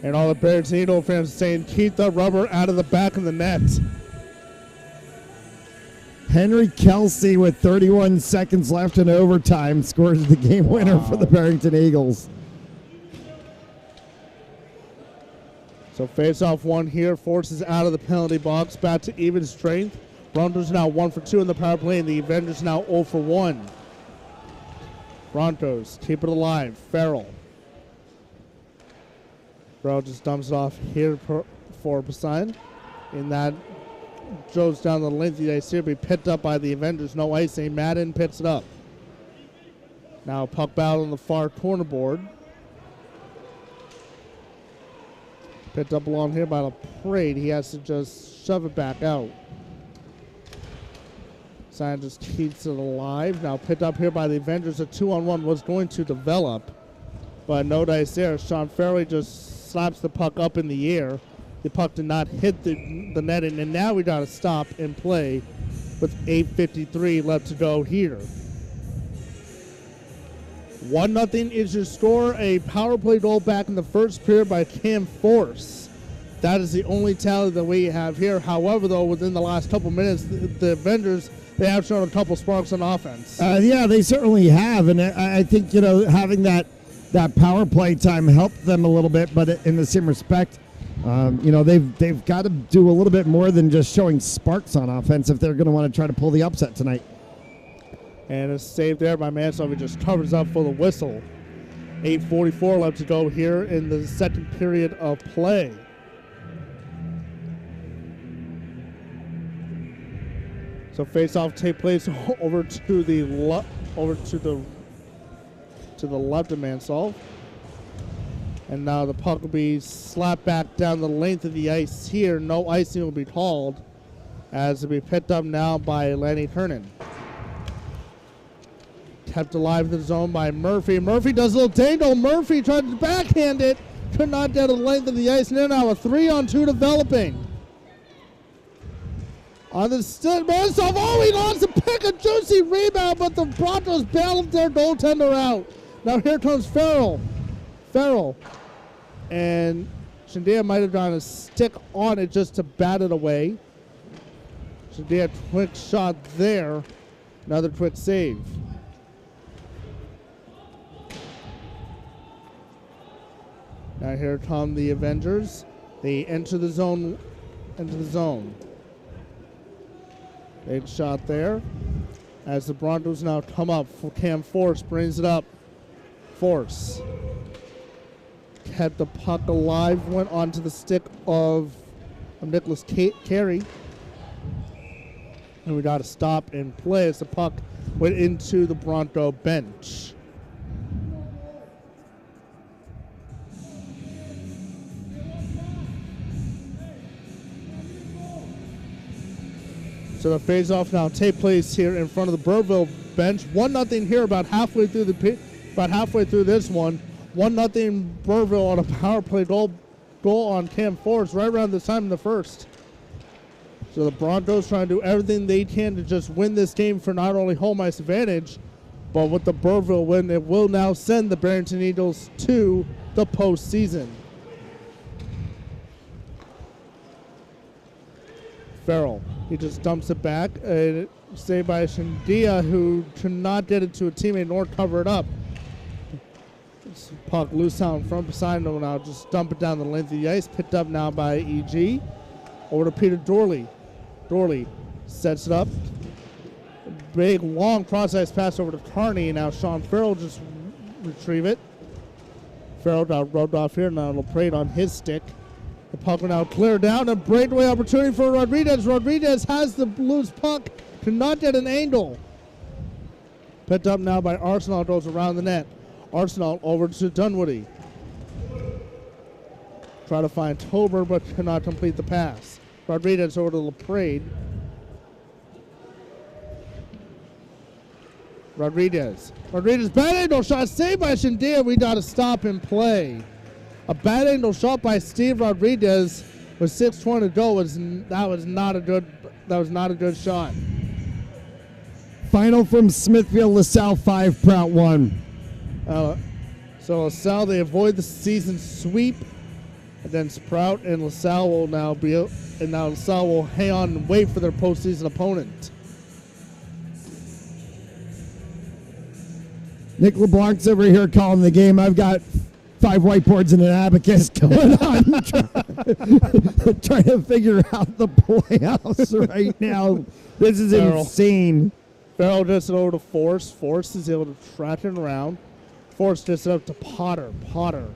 And all the Barrington fans saying, keep the rubber out of the back of the net. Henry Kelsey with 31 seconds left in overtime scores the game winner for the Barrington Eagles. So face-off one here, forces out of the penalty box, back to even strength. Broncos now 1 for 2 in the power play, and the Avengers now 0 for 1. Broncos keep it alive. Farrell just dumps it off here for Poseidon. In that, goes down the length of the ice here, be picked up by the Avengers. No icing. Madden picks it up. Now puck battle on the far corner board. Picked up along here by LaPrade. He has to just shove it back out. Poseidon just keeps it alive. Now picked up here by the Avengers. A 2-on-1 was going to develop, but no dice there. Sean Farrell just slaps the puck up in the air. The puck did not hit the netting, and now we got to stop and play with 8:53 left to go here. 1-0 is your score. A power play goal back in the first period by Cam Force. That is the only tally that we have here. However, though, within the last couple minutes, the Avengers, they have shown a couple sparks on offense. Yeah, they certainly have, and I think, having that power play time helped them a little bit, but in the same respect, they've got to do a little bit more than just showing sparks on offense if they're going to want to try to pull the upset tonight. And a save there by Mansell. He just covers up for the whistle. 8:44 left to go here in the second period of play. So face-off take place over to the left of Mansell. And now the puck will be slapped back down the length of the ice here. No icing will be called as it will be picked up now by Lenny Kernan. Kept alive in the zone by Murphy. Murphy does a little dangle. Murphy tried to backhand it. Could not get the length of the ice. And now a 3-on-2 developing. On the stick, Mansell, he wants to pick a juicy rebound, but the Broncos bailed their goaltender out. Now here comes Farrell. Farrell. And Shandia might have done a stick on it just to bat it away. Shandia, quick shot there. Another quick save. Now here come the Avengers. They enter the zone. Big shot there. As the Broncos now come up, Cam Force brings it up. Force kept the puck alive, went onto the stick of Nicholas Carey. And we got to stop and play as the puck went into the Bronco bench. So the face-off now take place here in front of the Burrillville bench. 1-0 here, about halfway through this one. 1-0 Burrillville on a power play goal on Cam Force right around this time in the first. So the Broncos trying to do everything they can to just win this game for not only home ice advantage, but with the Burrillville win, it will now send the Barrington Eagles to the postseason. Farrell, he just dumps it back. Saved by Shandia, who cannot get it to a teammate nor cover it up. This puck loose out in front beside him now. Just dump it down the length of the ice. Picked up now by EG. Over to Peter Dorley. Dorley sets it up. Big, long cross-ice pass over to Carney. Now Sean Farrell just retrieve it. Farrell got rubbed off here. Now LaPrade on his stick. The puck will now clear down. A breakaway opportunity for Rodriguez. Rodriguez has the loose puck. Cannot get an angle. Picked up now by Arsenal. Goes around the net. Arsenal over to Dunwoody. Try to find Tober, but cannot complete the pass. Rodriguez over to LaPrade. Rodriguez. Bad angle shot saved by Shandia. We got to stop and play. A bad angle shot by Steve Rodriguez with 6:20 to go. That was not a good shot. Final from Smithfield, LaSalle 5, Prout 1. So LaSalle, they avoid the season sweep. And then Sprout and LaSalle will now LaSalle will hang on and wait for their postseason opponent. Nick LeBlanc's over here calling the game. I've got 5 whiteboards and an abacus going on. Trying to figure out the playoffs right now. This is insane. Farrell gets it over to Force. Force is able to track it around. Force gets it up to Potter. Potter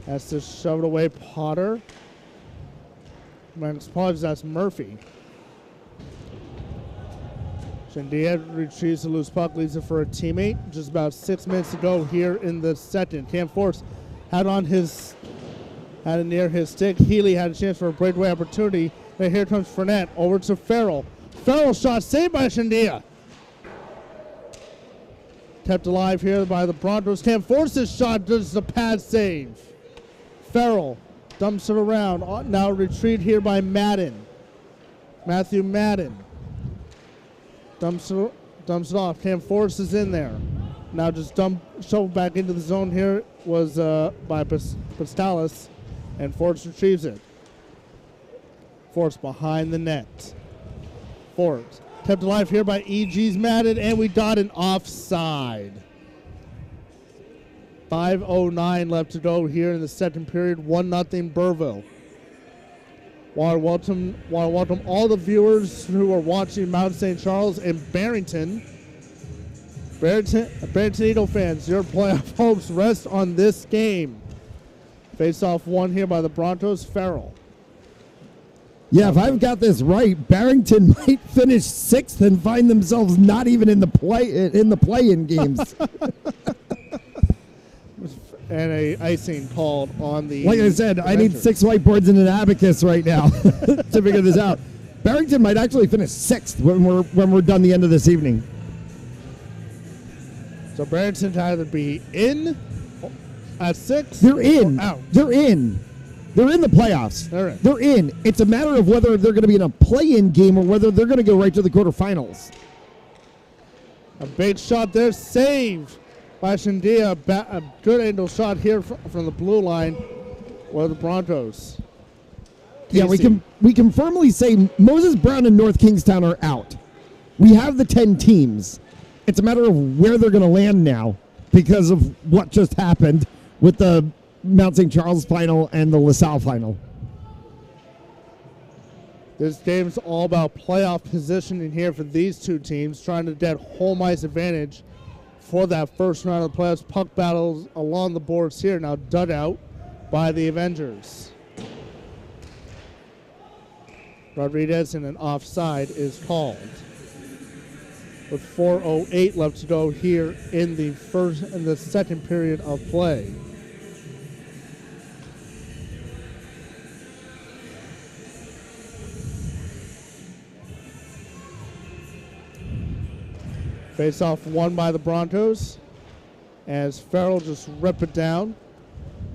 has to shove it away. Potter. Apologies, that's Murphy. Shandia retrieves the loose puck, leaves it for a teammate. Just about 6 minutes to go here in the second. Cam Force had it near his stick. Healy had a chance for a breakaway opportunity. And here comes Fournette over to Farrell. Farrell shot saved by Shandia. Kept alive here by the Broncos. Cam Force's shot does the pad save. Farrell dumps it around. Now retrieved here by Madden. Matthew Madden. Dumps it off. Cam Force is in there. Now just shovel back into the zone here was by Pastalis. And Force retrieves it. Force behind the net. Force kept alive here by EG's Madden, and we got an offside. 5:09 left to go here in the second period. 1-0 Burrillville. Want to welcome all the viewers who are watching Mount St. Charles and Barrington. Barrington Eagle fans, your playoff hopes rest on this game. Face-off won here by the Broncos. Farrell. Yeah, if I've got this right, Barrington might finish 6th and find themselves not even in the play-in games. And a icing called on the. Like I said, I need 6 whiteboards and an abacus right now to figure this out. Barrington might actually finish 6th when we're done the end of this evening. So Barrington can either be in at 6. They're in. Out. They're in. They're in the playoffs. They're in. It's a matter of whether they're going to be in a play-in game or whether they're going to go right to the quarterfinals. A big shot there, saved by Shandia. A good angle shot here from the blue line for the Broncos. Yeah, we can firmly say Moses Brown and North Kingstown are out. We have the 10 teams. It's a matter of where they're going to land now because of what just happened with the Mount St. Charles final and the LaSalle final. This game's all about playoff positioning here for these two teams, trying to get home ice advantage for that first round of the playoffs. Puck battles along the boards here, now dug out by the Avengers. Rodriguez in an offside is called. With 4:08 left to go here in the second period of play. Face-off won by the Broncos as Farrell just ripped it down.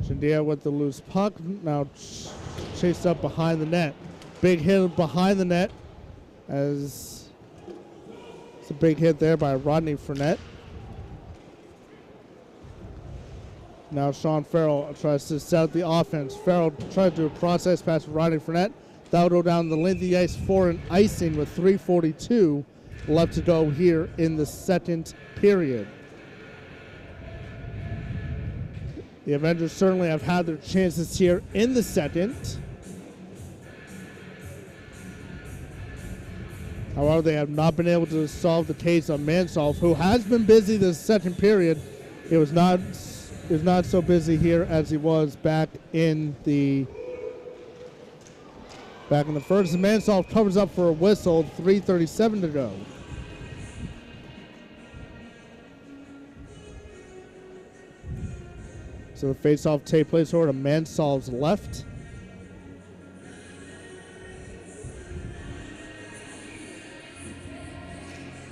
Shandia with the loose puck, now chased up behind the net. Big hit behind the net as it's a big hit there by Rodney Fournette. Now Sean Farrell tries to set up the offense. Farrell tries to do a process pass for Rodney Fournette. That'll go down the length of the ice for an icing with 3:42 left to go here in the second period. The Avengers certainly have had their chances here in the second. However, they have not been able to solve the case of Mansolf, who has been busy this second period. It was not so busy here as he was back in the first. Mansolf covers up for a whistle, 3:37 to go. So the face-off take place over to Mansolf's left.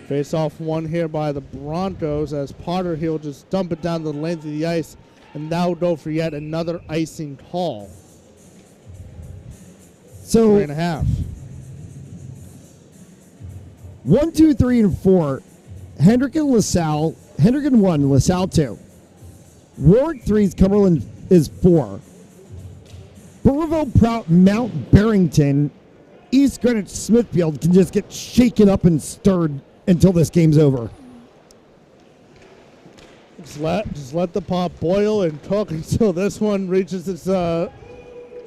Face-off won here by the Broncos as Potter here will just dump it down the length of the ice, and that will go for yet another icing call. So 3.5. 1, 2, 3, and 4. Hendrick and LaSalle. Hendrick and 1, LaSalle 2. Warwick 3, Cumberland is 4. Burrillville, Prout, Mount Barrington, East Greenwich, Smithfield can just get shaken up and stirred until this game's over. Just let the pot boil and cook until this one reaches its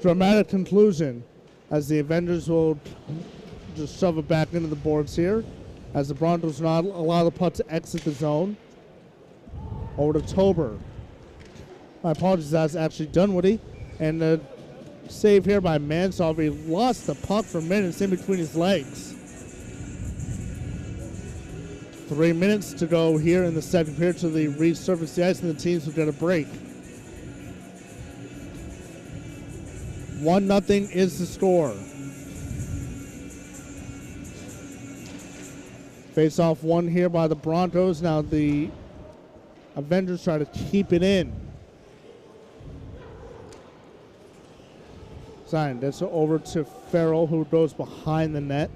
dramatic conclusion, as the Avengers will just shove it back into the boards here, as the Broncos not allow the puck to exit the zone. Over to Tober. My apologies, that's actually Dunwoody, and the save here by Mansolf. He lost the puck for minutes in between his legs. 3 minutes to go here in the second period till they resurface the ice and the teams will get a break. 1-0 is the score. Face-off won here by the Broncos. Now the Avengers try to keep it in. Signed. That's over to Farrell, who goes behind the net.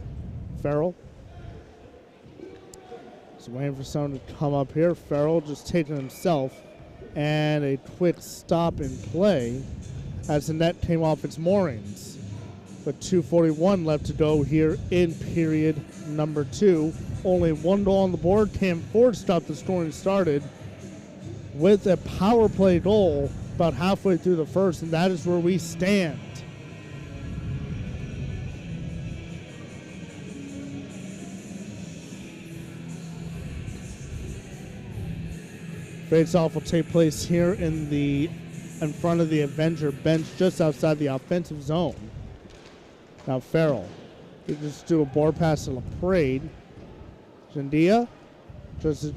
Farrell. Just waiting for someone to come up here. Farrell just taking himself. And a quick stop in play as the net came off its moorings. With 2:41 left to go here in period number 2. Only one goal on the board. Cam Ford stopped the scoring started with a power play goal about halfway through the first, and that is where we stand. Face-off will take place here in front of the Avenger bench, just outside the offensive zone. Now Farrell, they just do a board pass to LaPrade. Shandia, just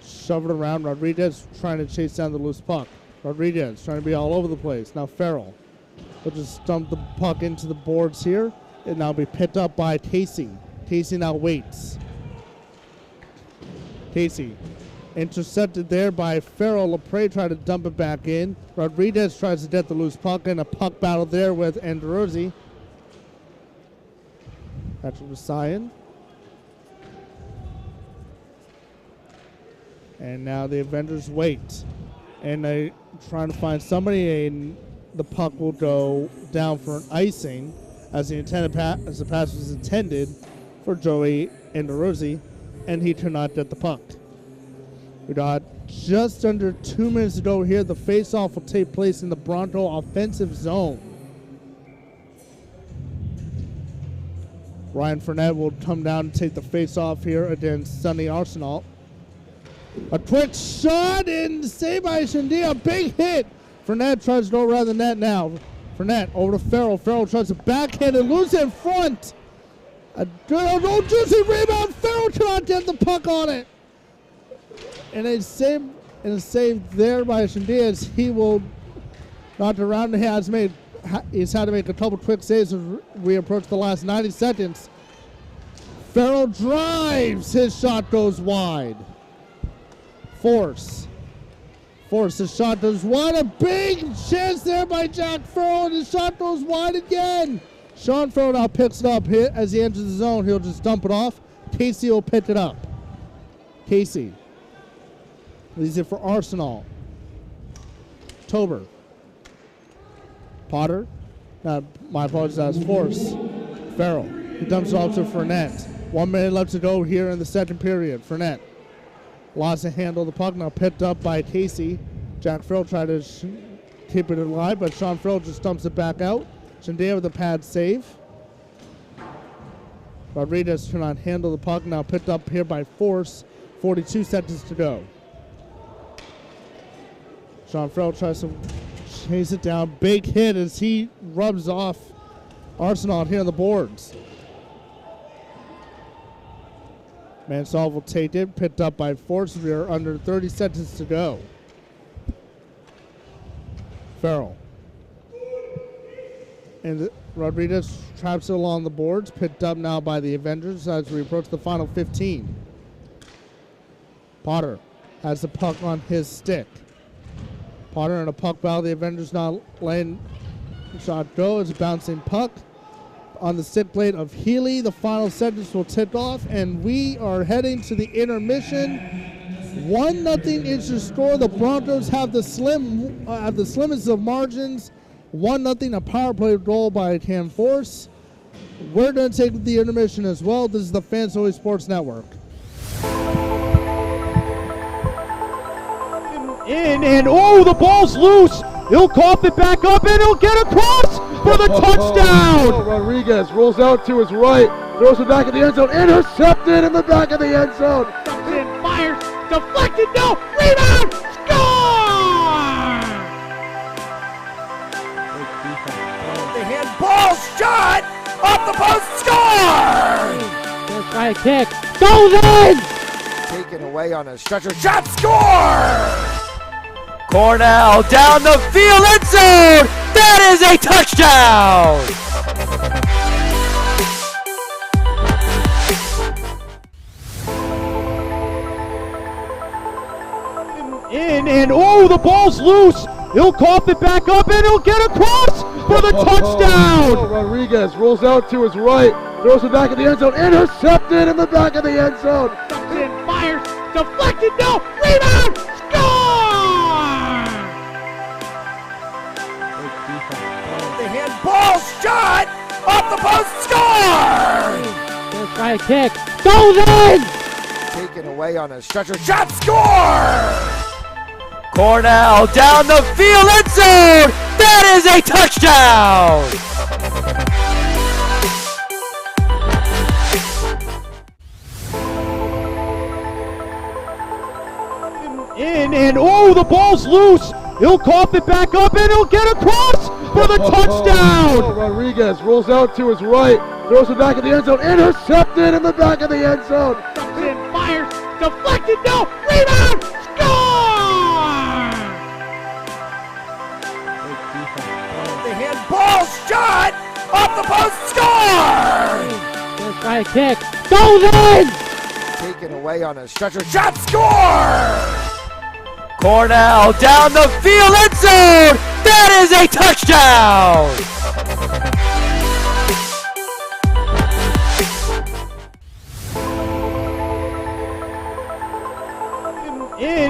shove it around. Rodriguez trying to chase down the loose puck. Rodriguez trying to be all over the place. Now Farrell will just dump the puck into the boards here, and now be picked up by Casey. Casey now waits. Casey intercepted there by Farrell. LaPrade tried to dump it back in. Rodriguez tries to get the loose puck, and a puck battle there with Androzzi. Patrick Messiaen. And now the Avengers wait. And they trying to find somebody, and the puck will go down for an icing as the pass was intended for Joey Anderozzi, and he could not get the puck. We got just under 2 minutes to go here. The face-off will take place in the Bronto offensive zone. Ryan Fournette will come down and take the face-off here against Sonny Arsenault. A quick shot and saved by Shandia. Big hit. Fournette tries to go around the net now. Fournette over to Farrell. Farrell tries to backhand and lose it in front. A good old juicy rebound. Farrell cannot get the puck on it. And a save there by Shandia. He will knock it around. He's had to make a couple quick saves as we approach the last 90 seconds. Farrell drives. His shot goes wide. Force, his shot goes wide. A big chance there by Jack Farrell, and his shot goes wide again. Sean Farrell now picks it up here as he enters the zone. He'll just dump it off. Casey will pick it up. Casey leaves it for Arsenal. Tober. Potter. My apologies, that's Force. Farrell. He dumps it off to Fournette. 1 minute left to go here in the second period. Fournette. Lost a handle the puck, now picked up by Casey. Jack Farrell tried to keep it alive, but Sean Farrell just dumps it back out. Shandia with a pad save. Rodriguez cannot handle the puck, now picked up here by Force. 42 seconds to go. Sean Farrell tries to chase it down. Big hit as he rubs off Arsenault here on the boards. Mansell will take it, picked up by Force. We are under 30 seconds to go. Farrell. And Rodriguez traps it along the boards, picked up now by the Avengers as we approach the final 15. Potter has the puck on his stick. Potter in a puck battle. The Avengers now letting shot go. It's a bouncing puck on the stick blade of Healy. The final sentence will tick off, and we are heading to the intermission. 1-0 is your score. The Broncos have the slimmest of margins. 1-0, a power play goal by Cam Force. We're going to take the intermission as well. This is the Fansoy Sports Network. The ball's loose. He'll cough it back up, and he'll get across for the touchdown. Rodriguez rolls out to his right, throws it back in the end zone, intercepted in the back of the end zone. Fires, deflected, no, rebound, score! The handball shot off the post, score! Just try a kick, goes in! Taken away on a stretcher, shot, score! Cornell down the field, end zone! That is a touchdown! The ball's loose. He'll cough it back up, and he'll get across for the touchdown. Rodriguez rolls out to his right, throws it back in the end zone, intercepted in the back of the end zone. Fires, deflected, no, rebound, score! The handball shot off the post, score! Just try a kick, goes in! Taken away on a stretcher, shot, score! Cornell down the field, end zone! That is a touchdown! The ball's loose. He'll cough it back up, and he'll get across for the touchdown. Rodriguez rolls out to his right, throws it back in the end zone, intercepted in the back of the end zone. Fires, deflected, no, rebound, score! The handball shot off the post, score! Just try a kick, goes in! Taken away on a stretcher, shot, score! Cornell down the field, end zone! That is a touchdown!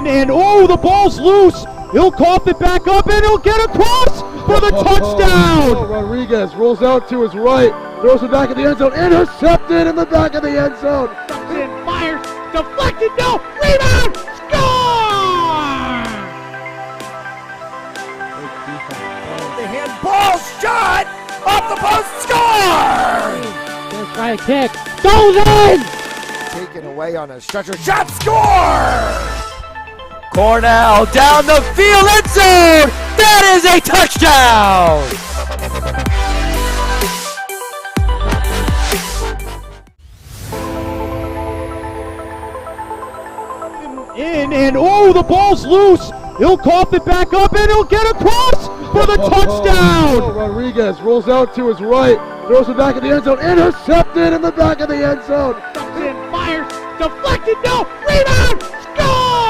in, and oh, the ball's loose. He'll cough it back up, and he'll get across for the touchdown. Rodriguez rolls out to his right, throws it back in the end zone, intercepted in the back of the end zone. And fires, deflected, no, rebound, score! The handball shot off the post, score! Let's try a kick, goes in! Taken away on a stretcher, shot, score! Cornell down the field, end zone! That is a touchdown! In, and oh, the ball's loose. He'll cough it back up, and he'll get across for the touchdown. Rodriguez rolls out to his right, throws it back in the end zone, intercepted in the back of the end zone. And fires, deflected, no, rebound, score!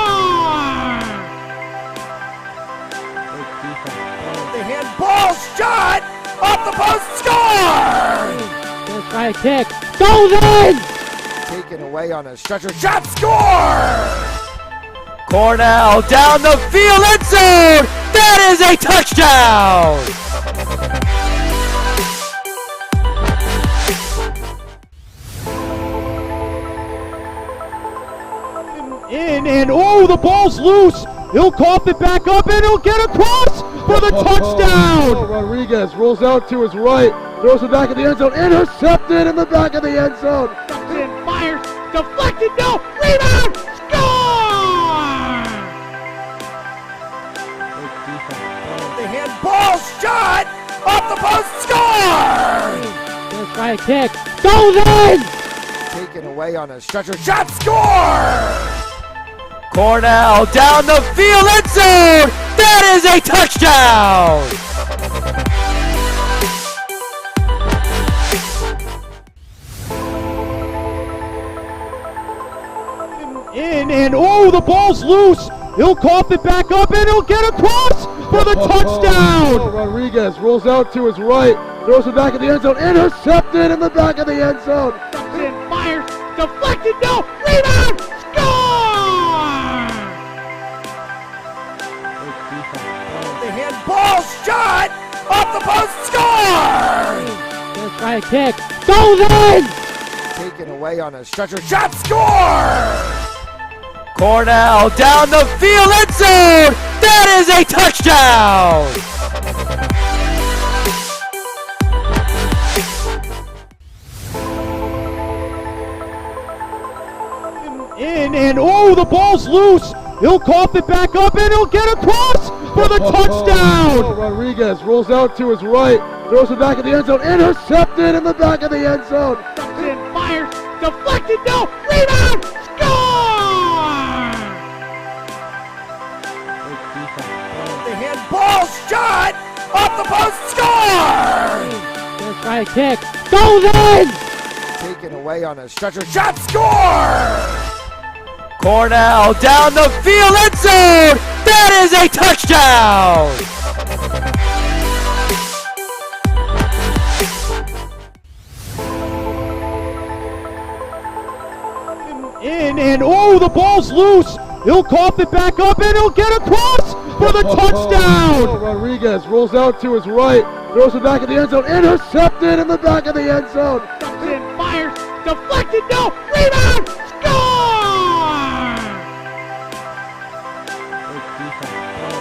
The handball shot off the post, score! Let's try a kick, goes in! Taken away on a stretcher, shot, score! Cornell down the field, end zone! That is a touchdown! In, and oh, the ball's loose. He'll cough it back up, and he'll get across for the touchdown. Rodriguez rolls out to his right, throws it back in the end zone, intercepted in the back of the end zone. And fires, deflected, no, rebound, score! The handball shot off the post, score! Let's try a kick, goes in! Taken away on a stretcher, shot, score! Cornell down the field, end zone! That is a touchdown! In, and oh, the ball's loose. He'll cough it back up, and he'll get across for the touchdown. Rodriguez rolls out to his right, throws it back in the end zone, intercepted in the back of the end zone. And fires, deflected, no, rebound, score! The handball shot off the post, score! Let's try a kick, goes in! Taken away on a stretcher, shot, score! Cornell down the field, end zone! That is a touchdown! In, and oh, the ball's loose. He'll cough it back up, and he'll get across for the touchdown. Rodriguez rolls out to his right, throws it back in the end zone, intercepted in the back of the end zone. And fires, deflected, no, rebound, score! The handball shot off the post, score! Let's try a kick, goes in! Taken away on a stretcher, shot, score! Cornell down the field, end zone! That is a touchdown! In, and oh, the ball's loose. He'll cough it back up, and he'll get across for the touchdown. Rodriguez rolls out to his right, throws it back in the end zone, intercepted in the back of the end zone. And fires, deflected, no, rebound, score!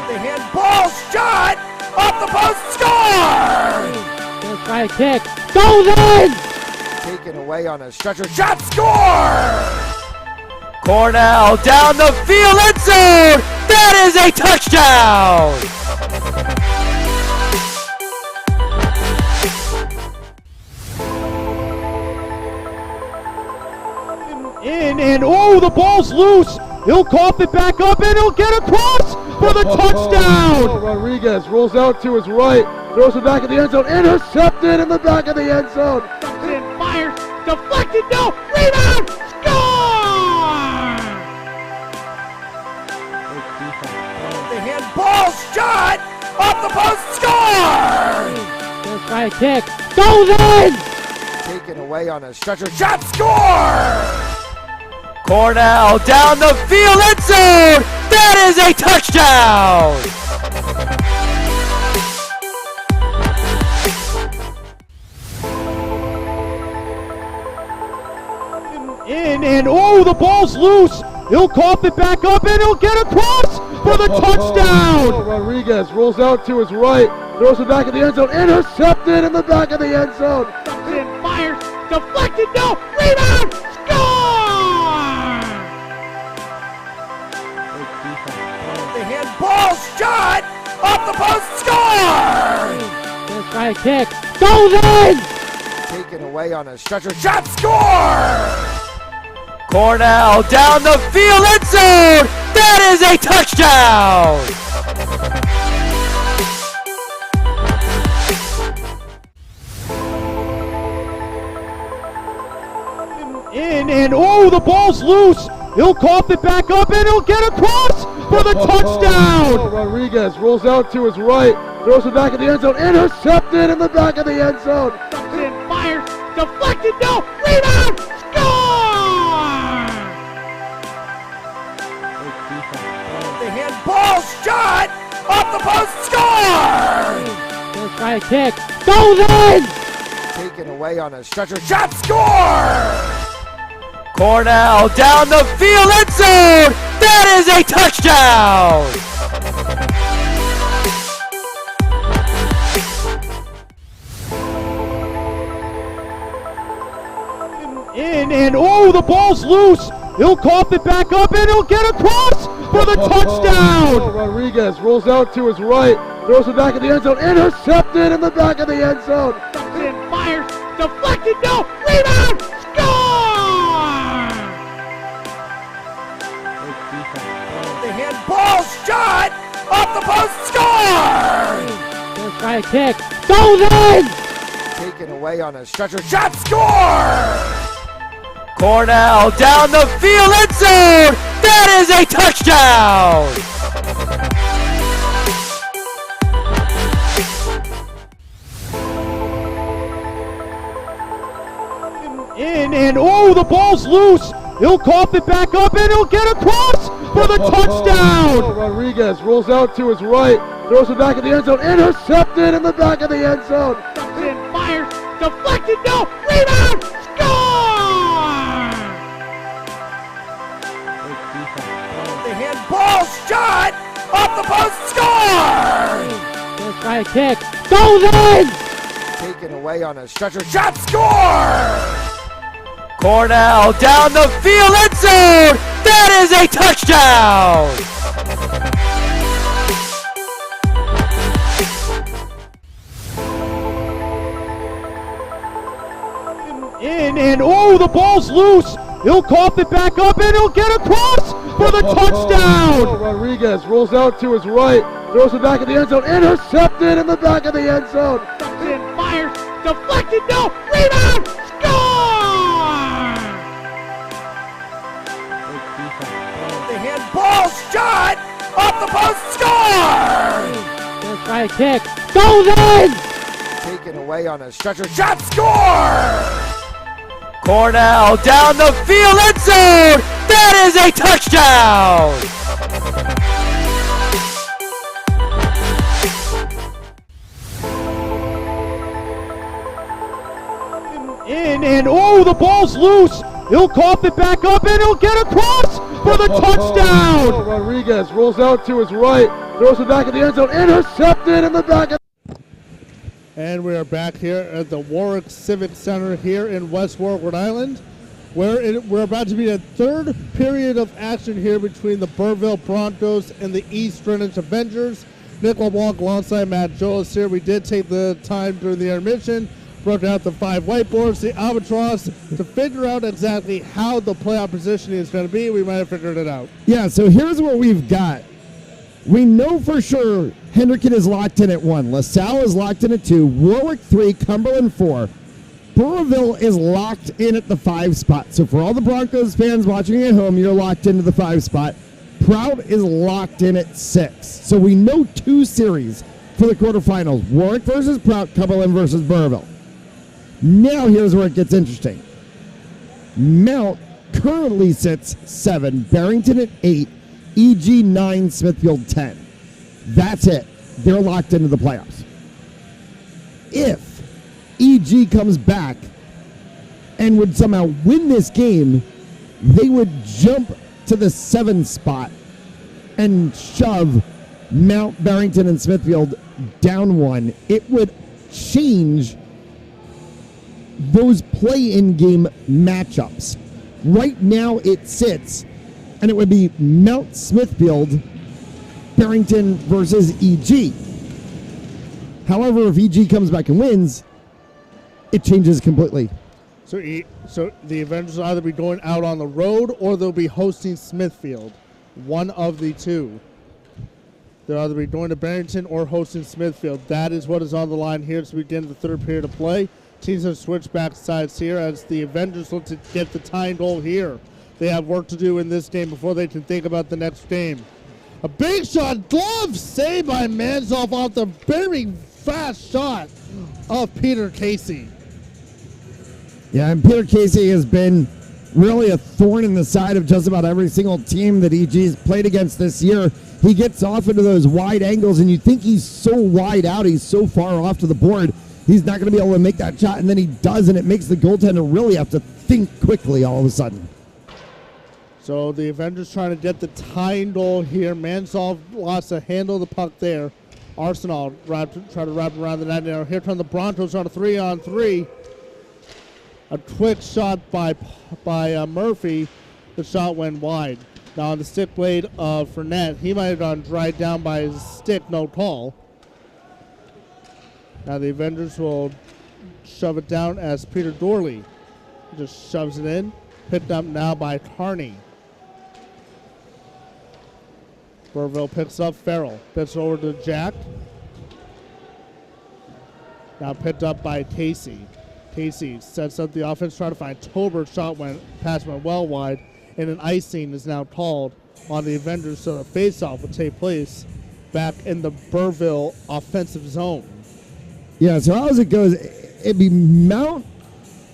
The handball shot off the post, score! Let's try a kick, goes in! Taken away on a stretcher, shot, score! Cornell down the field, end zone! That is a touchdown! In, and oh, the ball's loose. He'll cough it back up, and he'll get across for the touchdown. Rodriguez rolls out to his right, throws it back in the end zone, intercepted in the back of the end zone. And fires, deflected, no, rebound, score! The handball shot off the post, score! Let's try a kick, goes in! Taken away on a stretcher, shot, score! Cornell down the field, end zone! That is a touchdown! And oh, the ball's loose. He'll cough it back up and he'll get across for the touchdown. Rodriguez rolls out to his right, throws it back in the end zone, intercepted in the back of the end zone. And fires, deflected, no, rebound, score! The handball shot off the post, score! Let's try a kick, goes in! Taken away on a stretcher, shot, score! Cornell down the field, end zone! That is a touchdown! And oh, the ball's loose. He'll cough it back up and he'll get across for the touchdown. Rodriguez rolls out to his right, throws it back in the end zone, intercepted in the back of the end zone. And fires, deflected, no, rebound, score! The handball shot off the post, score! Let's try a kick, goes in! Taken away on a stretcher, shot, score! Cornell down the field, end zone! That is a touchdown! And oh, the ball's loose. He'll cough it back up and he'll get across for the touchdown. Rodriguez rolls out to his right, throws it back in the end zone, intercepted in the back of the end zone. And fires, deflected, no, rebound, score! The handball shot off the post, score! Let's try a kick, goes in! Taken away on a stretcher, shot, score! Cornell down the field, end zone! That is a touchdown! And oh, the ball's loose. He'll cough it back up and he'll get across for the touchdown. Rodriguez rolls out to his right, throws it back in the end zone, intercepted in the back of the end zone. And fires, deflected, no, rebound, score! The handball shot off the post, score! Let's try a kick, goes in! Taken away on a stretcher, shot, score! Cornell down the field, end zone! That is a touchdown! And oh, the ball's loose. He'll cough it back up and he'll get across for the touchdown. Rodriguez rolls out to his right, throws it back in the end zone, intercepted in the back of the end zone. And fires, deflected, no, rebound, score! The handball shot off the post, score! Let's try a kick, goes in! Taken away on a stretcher, shot, score! Cornell down the field, end zone! That is a touchdown! And oh, the ball's loose. He'll cough it back up and he'll get across for the touchdown. Rodriguez rolls out to his right, throws it back in the end zone, intercepted in the back of. And we are back here at the Warwick Civic Center here in West Warwick, Rhode Island, where we're about to be the third period of action here between the Burrillville Broncos and the East Greenwich Avengers. Nick LeBlanc alongside Matt Jones here. We did take the time during the intermission, broke out the 5 whiteboards, the albatross, to figure out exactly how the playoff positioning is going to be. We might have figured it out. Yeah, so here's what we've got. We know for sure Hendricken is locked in at 1. LaSalle is locked in at 2. Warwick 3. Cumberland 4. Burrillville is locked in at the 5 spot. So for all the Broncos fans watching at home, you're locked into the 5 spot. Prout is locked in at 6. So we know 2 series for the quarterfinals. Warwick versus Prout, Cumberland versus Burrillville. Now here's where it gets interesting. Mount currently sits 7. Barrington at 8. EG 9, Smithfield 10. That's it. They're locked into the playoffs. If EG comes back and would somehow win this game, they would jump to the 7th spot and shove Mount Barrington and Smithfield down 1. It would change those play-in game matchups. Right now it sits, and it would be Mount Smithfield, Barrington versus EG. However, if EG comes back and wins, it changes completely. So the Avengers will either be going out on the road or they'll be hosting Smithfield. One of the two. They'll either be going to Barrington or hosting Smithfield. That is what is on the line here as we begin the third period of play. Teams have switched back sides here as the Avengers look to get the tying goal here. They have work to do in this game before they can think about the next game. A big shot, glove save by Manzoff off the very fast shot of Peter Casey. Yeah, and Peter Casey has been really a thorn in the side of just about every single team that EG's played against this year. He gets off into those wide angles, and you think he's so wide out, he's so far off to the board, he's not going to be able to make that shot, and then he does, and it makes the goaltender really have to think quickly all of a sudden. So the Avengers trying to get the tying goal here. Manzoff lost a handle of the puck there. Arsenal try to wrap around the net now. Here come the Broncos on a 3-on-3. A quick shot by Murphy. The shot went wide. Now on the stick blade of Fournette, he might have gone dried down by his stick, no call. Now the Avengers will shove it down as Peter Dorley just shoves it in. Picked up now by Carney. Burrillville picks up Farrell. Picks over to Jack. Now picked up by Casey. Casey sets up the offense, trying to find Tober. Pass went well wide, and an icing is now called on the Avengers, so the faceoff will take place back in the Burrillville offensive zone. Yeah, so as it goes, it'd be Mount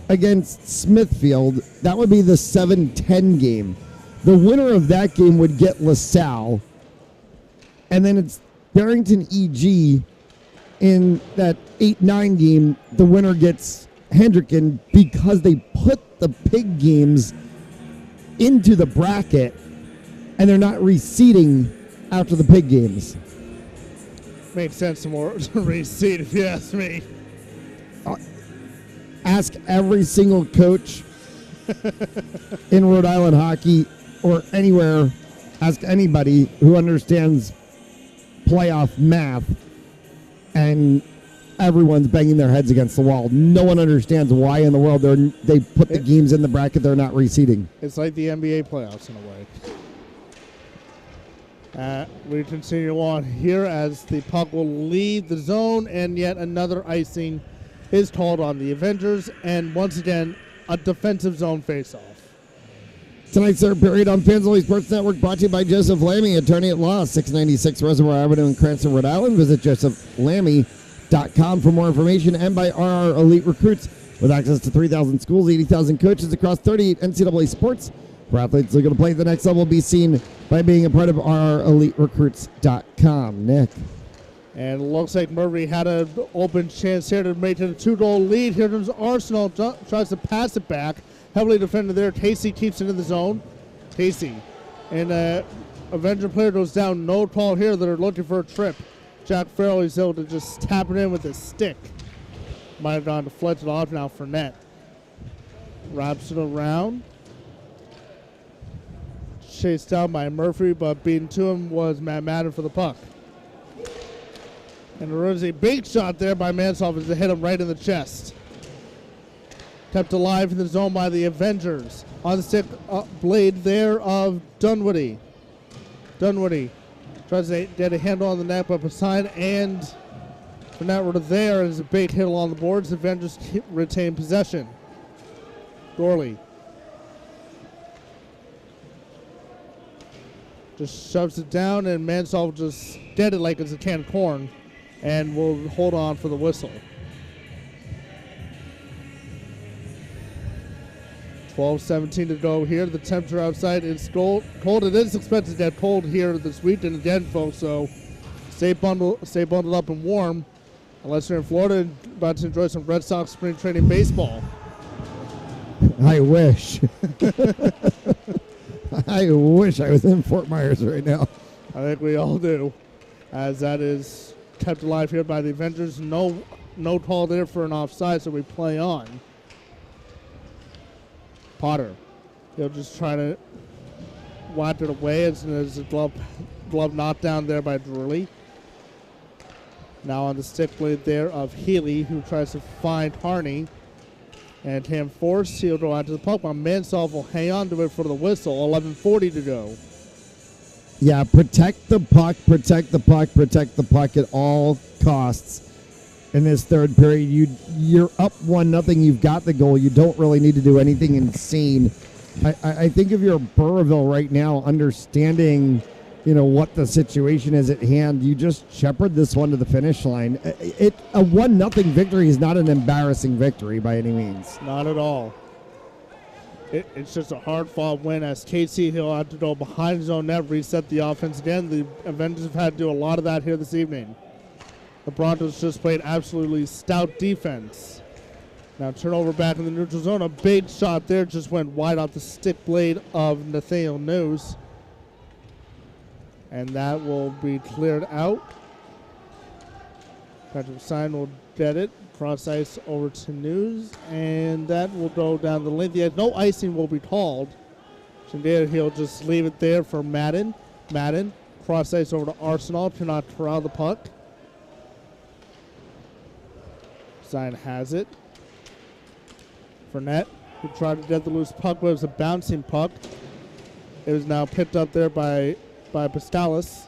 against Smithfield. That would be the 7-10 game. The winner of that game would get LaSalle, and then it's Barrington EG in that 8-9 game. The winner gets Hendricken because they put the pig games into the bracket and they're not reseeding after the pig games. Makes sense to reseed if you ask me. Ask every single coach in Rhode Island hockey or anywhere. Ask anybody who understands playoff math, and everyone's banging their heads against the wall. No one understands why in the world they put the games in the bracket they're not reseeding. It's like the NBA playoffs in a way. We continue on here as the puck will leave the zone, and yet another icing is called on the Avengers, and once again, a defensive zone faceoff. Tonight's third period on Fans Only Sports Network, brought to you by Joseph Lammy, attorney at law, 696 Reservoir Avenue in Cranston, Rhode Island. Visit josephlammy.com for more information, and by RR Elite Recruits, with access to 3,000 schools, 80,000 coaches across 38 NCAA sports. For athletes looking to play at the next level, be seen by being a part of RREliteRecruits.com. Nick. And it looks like Murray had an open chance here to make it a 2-goal lead. Here comes Arsenal, tries to pass it back. Heavily defended there. Casey keeps it in the zone. Casey. And Avenger player goes down. No call here. They're looking for a trip. Jack Farrell is able to just tap it in with his stick. Might have gone to Fletcher off now for net. Wraps it around. Chased down by Murphy, but beaten to him was Matt Madden for the puck. And there is a big shot there by Mansoff as they hit him right in the chest. Kept alive in the zone by the Avengers. On the stick blade there of Dunwoody. Dunwoody tries to get a handle on the net, but Poseidon and Fournette were there as a big hit along the boards. The Avengers retain possession. Dorley just shoves it down, and Mansoff just dead it like it's a can of corn, and will hold on for the whistle. 12:17 to go here. The temperature outside is cold. It is expected to get cold here this weekend again, folks. So stay bundled up and warm. Unless you're in Florida and about to enjoy some Red Sox spring training baseball. I wish. I wish I was in Fort Myers right now. I think we all do, as that is kept alive here by the Avengers. No call there for an offside, so we play on. Potter, he'll just try to whack it away as a glove knocked down there by Drully. Now on the stick blade there of Healy, who tries to find Harney. And Tam forced, he'll go out to the puck. Mansolv will hang on to it for the whistle. 11:40 to go. Yeah, protect the puck at all costs. In this third period, you're up 1-0. You've got the goal. You don't really need to do anything insane. I think if you're Burrillville right now, understanding, what the situation is at hand, you just shepherd this one to the finish line. A 1-0 victory is not an embarrassing victory by any means. Not at all. It's just a hard-fought win as Casey Hill had to go behind his own net, reset the offense again. The Avengers have had to do a lot of that here this evening. The Broncos just played absolutely stout defense. Now turnover back in the neutral zone. A big shot there just went wide off the stick blade of Nathaniel News. And that will be cleared out. Patrick Sign will get it. Cross ice over to News. And that will go down the length. No icing will be called. Shandera, he'll just leave it there for Madden. Madden, cross ice over to Arsenal. Cannot corral the puck. Sign has it. Fournette, who tried to get the loose puck, but it was a bouncing puck. It was now picked up there by Pastalis.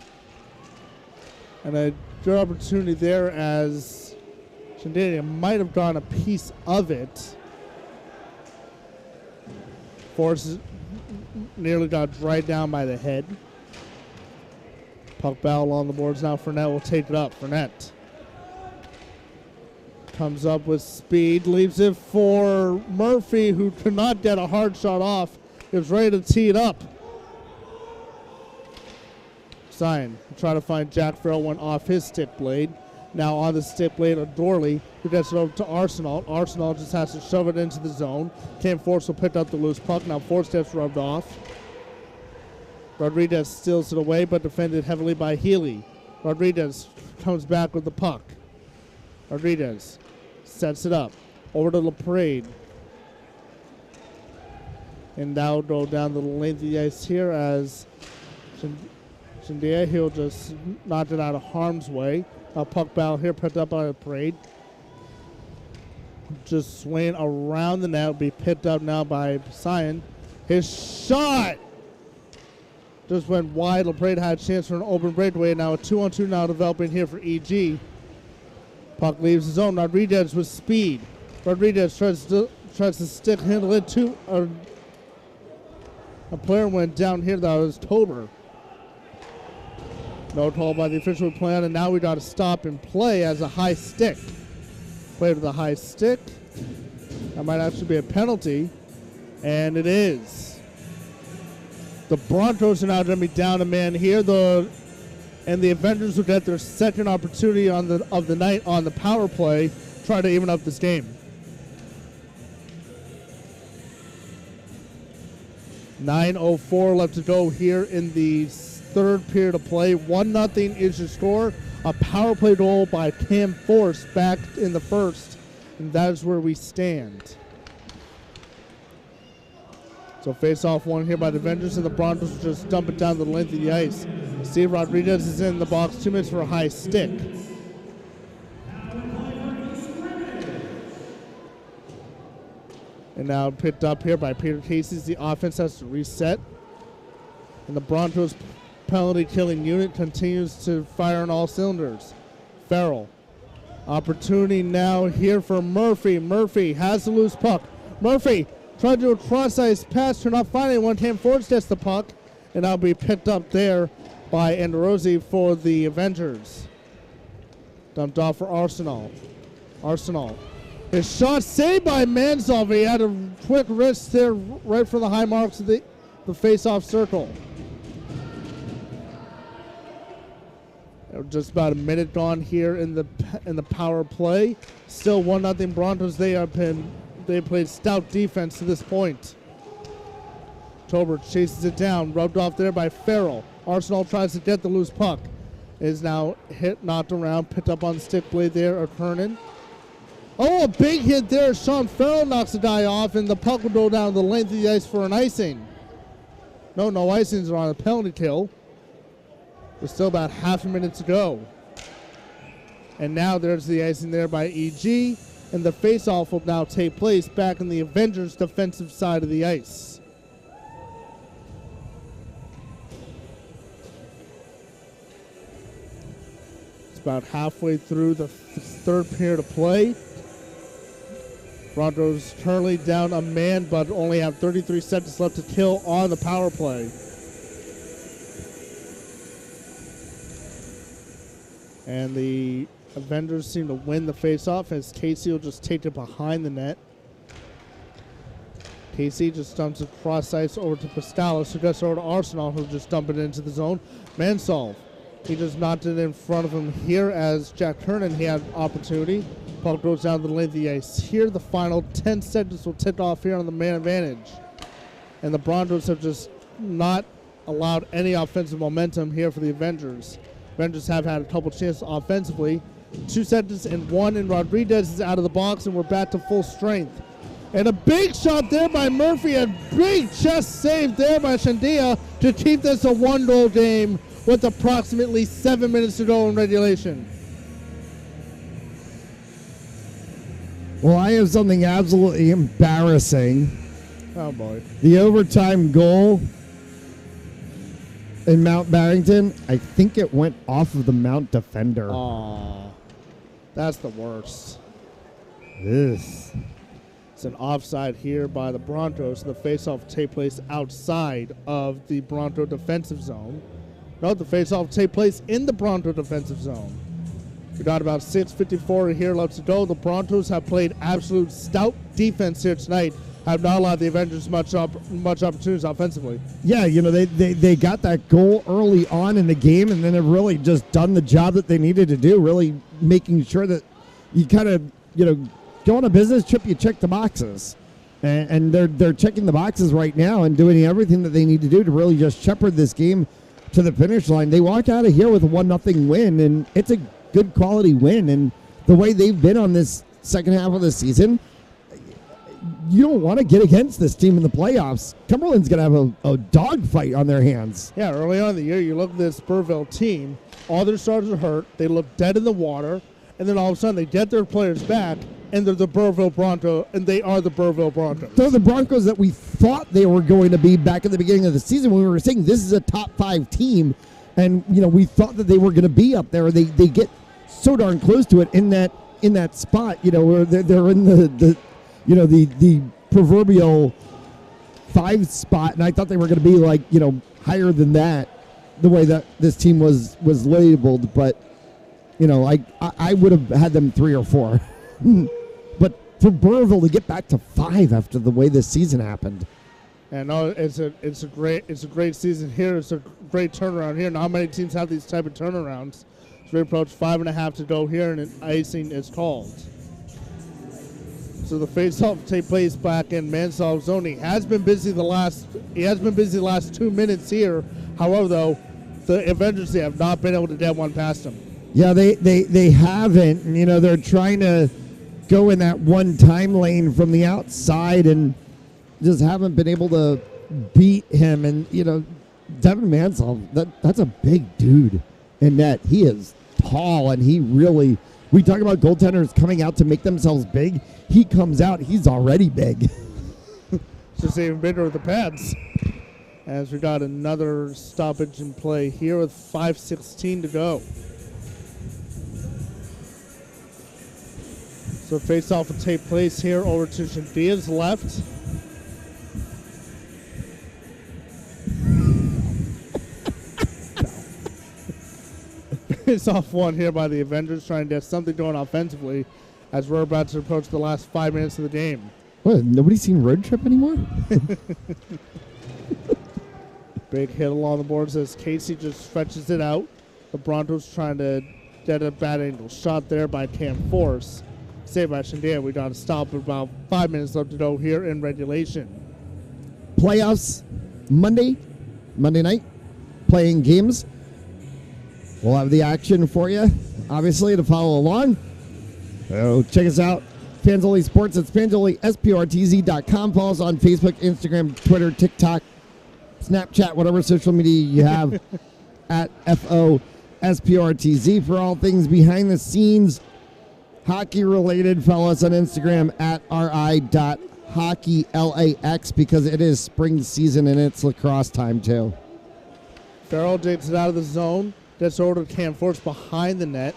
And a good opportunity there as Shandania might have gone a piece of it. Force nearly got right down by the head. Puck battle on the boards now. Fournette will take it up. Fournette comes up with speed, leaves it for Murphy, who could not get a hard shot off. He was ready to tee it up. Sign, try to find Jack Farrell, went off his stick blade. Now on the stick blade of Dorley, who gets it over to Arsenal. Arsenal just has to shove it into the zone. Cam Force will pick up the loose puck. Now 4 steps rubbed off. Rodriguez steals it away, but defended heavily by Healy. Rodriguez comes back with the puck. Rodriguez sets it up over to LaPrade. And now go down the length of the ice here as Shandia, he'll just knock it out of harm's way. A puck battle here picked up by LaPrade. Just swinging around the net, will be picked up now by Sion. His shot just went wide. LaPrade had a chance for an open breakaway. Now a 2-on-2 now developing here for EG. Puck leaves his own. Rodriguez with speed. Rodriguez tries to stick handle it to a player went down here. That was Tober. No call by the official plan, and now we got to stop and play as a high stick. Play with a high stick. That might actually be a penalty, and it is. The Broncos are now going to be down a man here. And the Avengers will get their second opportunity of the night on the power play, try to even up this game. 9:04 left to go here in the third period of play. 1-0 is the score. A power play goal by Cam Force back in the first, and that is where we stand. So face-off one here by the Avengers, and the Broncos will just dump it down the length of the ice. Steve Rodriguez is in the box. 2 minutes for a high stick. And now picked up here by Peter Casey. The offense has to reset. And the Broncos penalty-killing unit continues to fire on all cylinders. Farrell. Opportunity now here for Murphy. Murphy has the loose puck. Murphy tried to do a cross-ice pass, not finding one. Cam Force gets the puck, and that'll be picked up there by Androzzi for the Avengers. Dumped off for Arsenal. Arsenal His shot saved by Mansolv. He had a quick wrist there right for the high marks of the face-off circle. Just about a minute gone here in the power play. Still 1-0 Broncos. They played stout defense to this point. Tolbert chases it down, rubbed off there by Farrell. Arsenal tries to get the loose puck. Is now hit, knocked around, picked up on the stick blade there of Kernan. Oh, a big hit there. Sean Farrell knocks the guy off, and the puck will go down the length of the ice for an icing. No icings are on a penalty kill. There's still about half a minute to go. And now there's the icing there by EG, and the face-off will now take place back in the Avengers' defensive side of the ice. It's about halfway through the third period of play. Broncos currently down a man, but only have 33 seconds left to kill on the power play. And the Avengers seem to win the faceoff as Casey will just take it behind the net. Casey just dumps it cross ice over to Pastalis, who gets over to Arsenal, who'll just dump it into the zone. Mansolv, he just knocked it in front of him here as Jack Kernan, he had opportunity. Puck goes down the length of the ice. Here, the final 10 seconds will tick off here on the man advantage. And the Broncos have just not allowed any offensive momentum here for the Avengers. Avengers have had a couple chances offensively. 2 seconds and 1, and Rodriguez is out of the box, and we're back to full strength. And a big shot there by Murphy, a big chest save there by Shandia to keep this a 1-goal game with approximately 7 minutes to go in regulation. Well, I have something absolutely embarrassing. Oh, boy. The overtime goal in Mount Barrington, I think it went off of the Mount defender. Aw, that's the worst. This. It's an offside here by the Broncos. The faceoff will take place outside of the Bronco defensive zone. No, the faceoff will take place in the Bronco defensive zone. We got about 6:54 here left to go. The Broncos have played absolute stout defense here tonight. Have not allowed the Avengers much opportunities offensively. Yeah, you know, they got that goal early on in the game, and then have really just done the job that they needed to do, really making sure that you kind of, you know, go on a business trip, you check the boxes. And they're checking the boxes right now and doing everything that they need to do to really just shepherd this game to the finish line. They walk out of here with a 1-0 win, and it's a good quality win. And the way they've been on this second half of the season, you don't want to get against this team in the playoffs. Cumberland's going to have a dogfight on their hands. Yeah, early on in the year, you look at this Burrillville team, all their starters are hurt, they look dead in the water, and then all of a sudden they get their players back, and they're the Burrillville Broncos, and they are the Burrillville Broncos. They're the Broncos that we thought they were going to be back at the beginning of the season when we were saying this is a top 5 team, and you know we thought that they were going to be up there. They get so darn close to it in that spot, you know, where they're in the proverbial 5 spot, and I thought they were going to be like, you know, higher than that, the way that this team was labeled. But you know, I would have had them 3 or 4. But for Burrillville to get back to 5 after the way this season happened. And no, it's a great season here. It's a great turnaround here. Not many teams have these type of turnarounds. So we approach 5.5 to go here, and an icing is called. So the face-off will take place back in Mansolv's zone. He has been busy the last 2 minutes here. However, though, the Avengers, they have not been able to get one past him. Yeah, they haven't. And, you know, they're trying to go in that one time lane from the outside and just haven't been able to beat him. And, you know, Devin Mansolv, that's a big dude in net. He is tall, and he really, we talk about goaltenders coming out to make themselves big. He comes out, he's already big. It's just even bigger with the pads. As we got another stoppage in play here with 5:16 to go. So face-off will take place here over to Shandia's left. Face-off one here by the Avengers, trying to get something going offensively. as we're about to approach the last 5 minutes of the game. What, nobody's seen Road Trip anymore? Big hit along the boards as Casey just stretches it out. The Broncos trying to get a bad angle shot there by Cam Force. Saved by Shandia. We got to stop with about 5 minutes left to go here in regulation. Playoffs Monday night, playing games. We'll have the action for you, obviously, to follow along. So check us out. Fanzoli Sports. It's FanzoliSPRTZ.com. Follow us on Facebook, Instagram, Twitter, TikTok, Snapchat, whatever social media you have at FOSPRTZ for all things behind the scenes, hockey related. Follow us on Instagram at ri.hockeylax because it is spring season and it's lacrosse time too. Farrell digs it out of the zone. Gets over to Cam Force behind the net.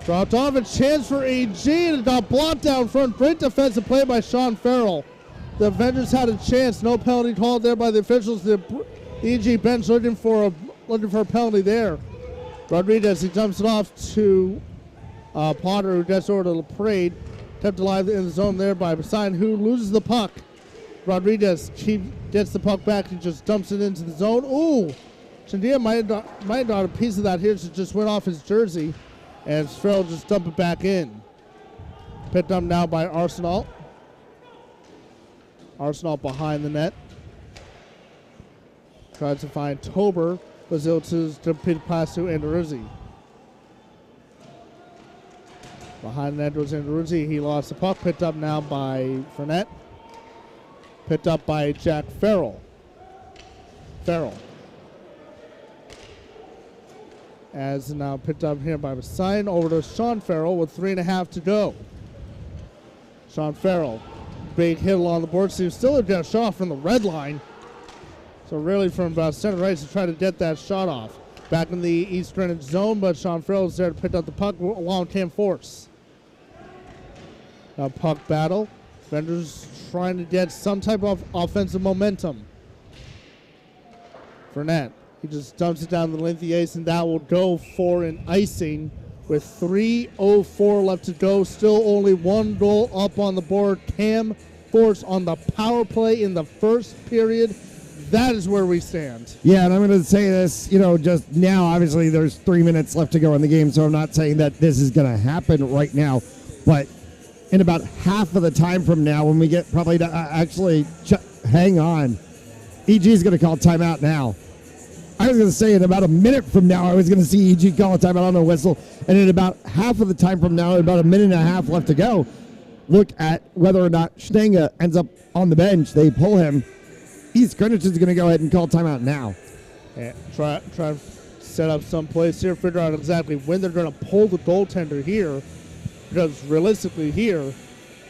Dropped off, a chance for AG, and it got blocked down front. Great defensive play by Sean Farrell. The Avengers had a chance. No penalty called there by the officials. The EG bench looking for a penalty there. Rodriguez, he jumps it off to Potter, who gets over to LaPrade. Kept alive in the zone there by Poseidon, who loses the puck. Rodriguez gets the puck back and just dumps it into the zone. Ooh! Shandia might have got a piece of that here. So just went off his jersey. And Farrell just dumped it back in. Picked up now by Arsenal. Arsenal behind the net. Tries to find Tober. Bazil to pick pass to Anderuzzi. Behind the net was Anderuzzi. He lost the puck. Picked up now by Fournette. Picked up by Jack Farrell. As now picked up here by Poseidon. Over to Sean Farrell with 3.5 to go. Sean Farrell. Big hit along the board. So he still a shot from the red line. So really from about center right to try to get that shot off. Back in the East Greenwich zone, but Sean Farrell is there to pick up the puck along Cam Force. Now puck battle. Vendors trying to get some type of offensive momentum. Fournette. He just dumps it down the length of the ice, and that will go for an icing with 3:04 left to go. Still only one goal up on the board. Cam Force on the power play in the first period. That is where we stand. Yeah, and I'm going to say this, just now, obviously there's 3 minutes left to go in the game, so I'm not saying that this is going to happen right now, but in about half of the time from now, when we get probably to hang on, EG is going to call timeout now. I was going to say in about a minute from now, I was going to see EG call a timeout on a whistle. And in about half of the time from now, about a minute and a half left to go, look at whether or not Stenga ends up on the bench. They pull him. East Greenwich is going to go ahead and call timeout now. Yeah, try to set up some place here, figure out exactly when they're going to pull the goaltender here. Because realistically here,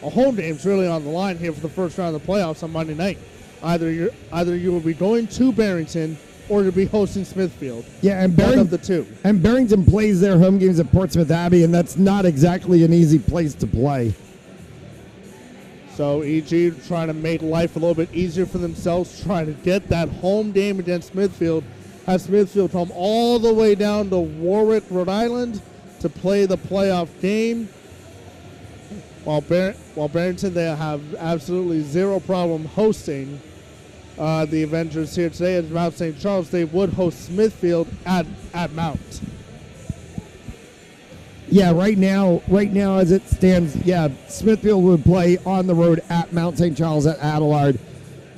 a home game's really on the line here for the first round of the playoffs on Monday night. Either you will be going to Barrington or to be hosting Smithfield. Yeah, and one of the two. And Barrington plays their home games at Portsmouth Abbey, and that's not exactly an easy place to play. So EG trying to make life a little bit easier for themselves, trying to get that home game against Smithfield. Has Smithfield come all the way down to Warwick, Rhode Island to play the playoff game. While Barrington, they have absolutely zero problem hosting the Avengers here today at Mount St. Charles. They would host Smithfield at Mount. Yeah, right now as it stands, Smithfield would play on the road at Mount St. Charles at Adelard,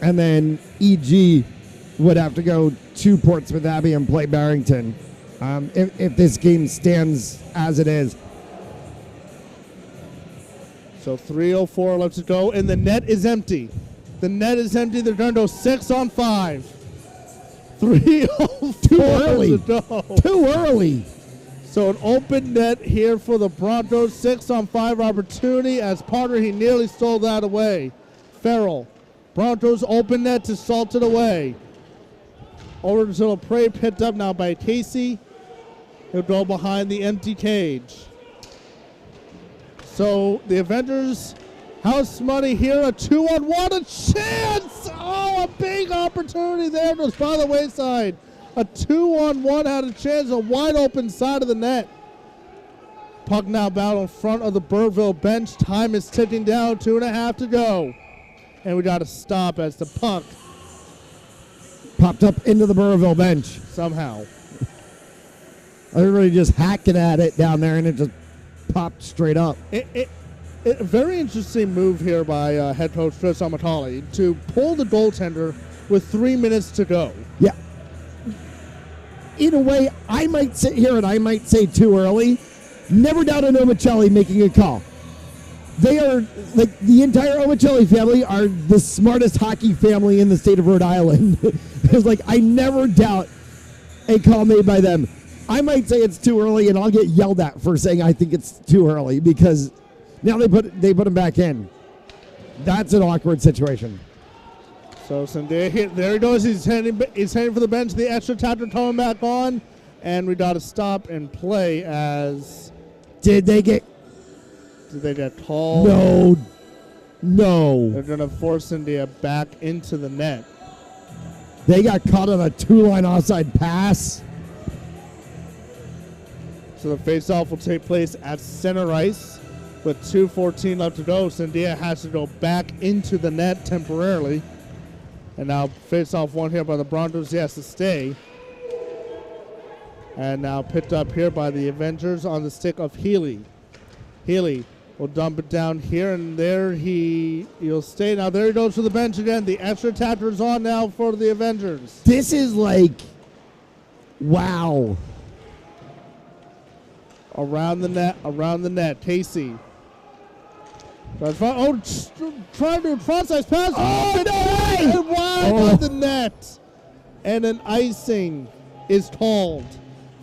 and then EG would have to go to Portsmouth Abbey and play Barrington if this game stands as it is. So 3:04 left to go, and the net is empty. The net is empty. They're going to go 6-on-5. 3:04 to go. Too early. So an open net here for the Broncos. 6-on-5 opportunity as Potter, he nearly stole that away. Farrell. Broncos open net to salt it away. Over to LaPrade, picked up now by Casey. He'll go behind the empty cage. So the Avengers, house money here, a 2-on-1, a chance! Oh, a big opportunity there just by the wayside. A 2-on-1 had a chance, a wide open side of the net. Puck now battle in front of the Burrillville bench. Time is ticking down, 2.5 to go. And we got to stop as the puck Popped up into the Burrillville bench. somehow. Everybody just hacking at it down there, and it just popped straight up. A very interesting move here by head coach Chris Amatali to pull the goaltender with 3 minutes to go. Yeah. In a way, I might sit here and I might say too early. Never doubt an Omicelli making a call. They are, like, the entire Omicelli family are the smartest hockey family in the state of Rhode Island. It's like, I never doubt a call made by them. I might say it's too early, and I'll get yelled at for saying I think it's too early because now they put him back in. That's an awkward situation. So there he goes. He's heading for the bench. The extra tapper coming back on, and we got to stop and play as. Did they get called? No. They're going to force India back into the net. They got caught on a 2-line offside pass. So the face-off will take place at center ice with 2:14 left to go. Sandia has to go back into the net temporarily. And now face-off one here by the Broncos. He has to stay. And now picked up here by the Avengers on the stick of Healy. Healy will dump it down here, and there he'll stay. Now there he goes to the bench again. The extra tapper is on now for the Avengers. This is like, wow. Around the net. Casey. Trying to do a front-size pass. Oh, no way! And wide of the net. And an icing is called.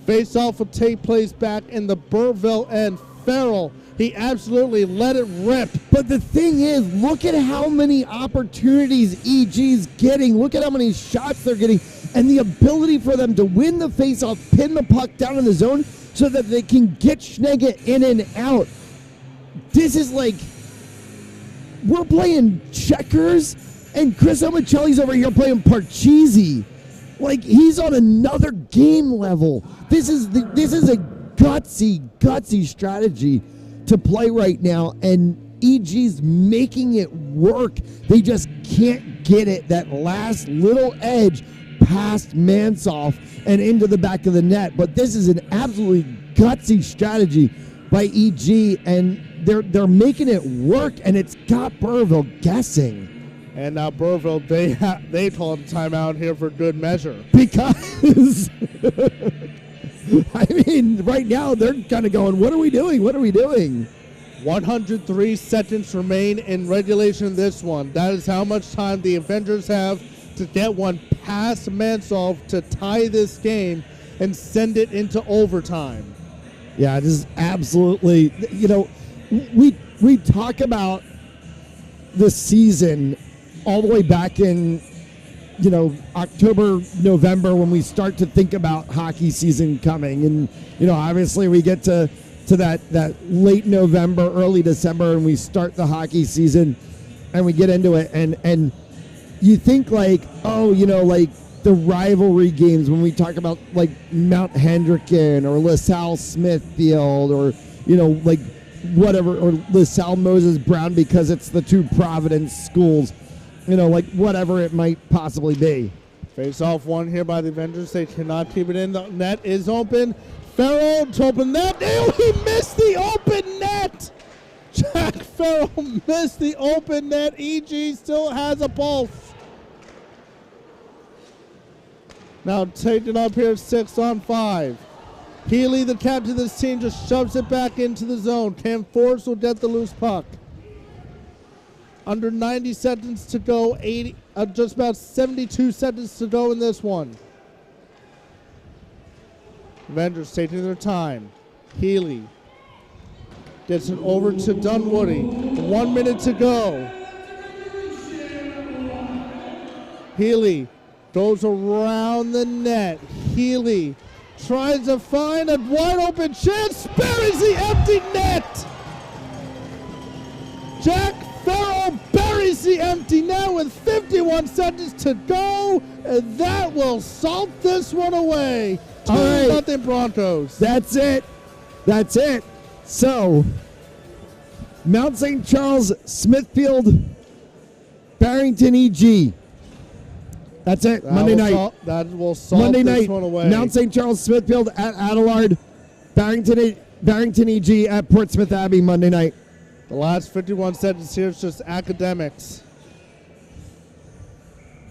Face-off will take place back in the Burrillville end. Farrell, he absolutely let it rip. But the thing is, look at how many opportunities EG's getting. Look at how many shots they're getting. And the ability for them to win the face-off, pin the puck down in the zone so that they can get Schnegga in and out. This is like, we're playing checkers, and Chris Omicelli's over here playing Parcheesi. Like, he's on another game level. This is a gutsy strategy to play right now, and EG's making it work. They just can't get it, that last little edge past Mansoff and into the back of the net. But this is an absolutely gutsy strategy by EG, and they're making it work, and it's got Burrillville guessing. And now Burrillville, they called a timeout here for good measure. Because, I mean, right now they're kind of going, what are we doing? 103 seconds remain in regulation in this one. That is how much time the Avengers have to get one past Mansoff to tie this game and send it into overtime. Yeah, this is absolutely, we talk about the season all the way back in, October, November, when we start to think about hockey season coming. And, obviously we get to that late November, early December, and we start the hockey season and we get into it. And you think like, the rivalry games when we talk about like Mount Hendricken or LaSalle Smithfield or, whatever, or LaSalle Moses Brown because it's the two Providence schools, whatever it might possibly be. Face off one here by the Avengers. They cannot keep it in. The net is open. Farrell to open net. Oh, he missed the open net. Jack Farrell missed the open net. EG still has a pulse. Now taken up here 6-on-5. Healy, the captain of this team, just shoves it back into the zone. Cam Forrest will get the loose puck. Under 90 seconds to go, just about 72 seconds to go in this one. Avengers taking their time. Healy gets it over to Dunwoody. 1 minute to go. Healy goes around the net. Healy tries to find a wide open chance. Buries the empty net. Jack Farrell buries the empty net with 51 seconds to go, and that will salt this one away. 2-0 Broncos. That's it. So, Mount St. Charles, Smithfield, Barrington EG. That's it. Monday night. That will solve Monday this night. one away. Mount St. Charles, Smithfield at Adelard, Barrington EG at Portsmouth Abbey Monday night. The last 51 seconds here is just academics.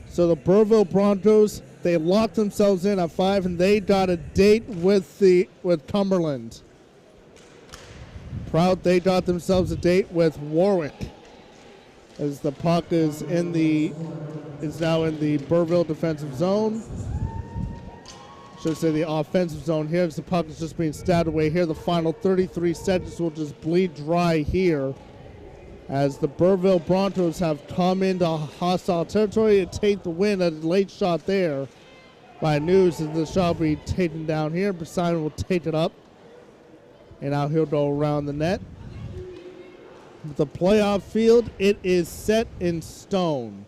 So the Burrillville Broncos, they locked themselves in at 5, and they got a date with Cumberland. Proud they got themselves a date with Warwick, as the puck is now in the Burrillville defensive zone. Should say the offensive zone here, as the puck is just being stabbed away here. The final 33 seconds will just bleed dry here, as the Burrillville Broncos have come into hostile territory and take the win. A late shot there by News, as the shot will be taken down here. Simon will take it up, and now he'll go around the net. The playoff field, it is set in stone.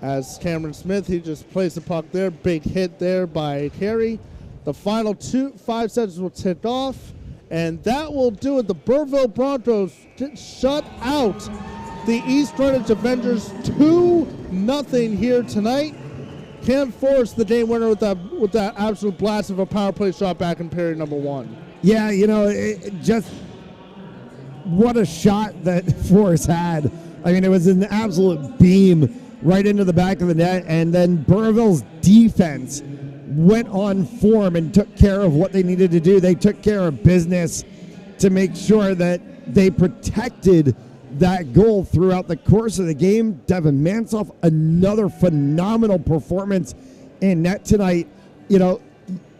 As Cameron Smith, he just placed the puck there. Big hit there by Carey. The final 5 seconds will tick off, and that will do it. The Burrillville Broncos shut out the East Greenwich Avengers 2-0 here tonight. Cam Forrest, the game winner, with that absolute blast of a power play shot back in period number 1. Yeah, just what a shot that Forrest had. I mean, it was an absolute beam right into the back of the net, and then Burrillville's defense went on form and took care of what they needed to do. They took care of business to make sure that they protected that goal throughout the course of the game. Devin Mansoff, another phenomenal performance in net tonight.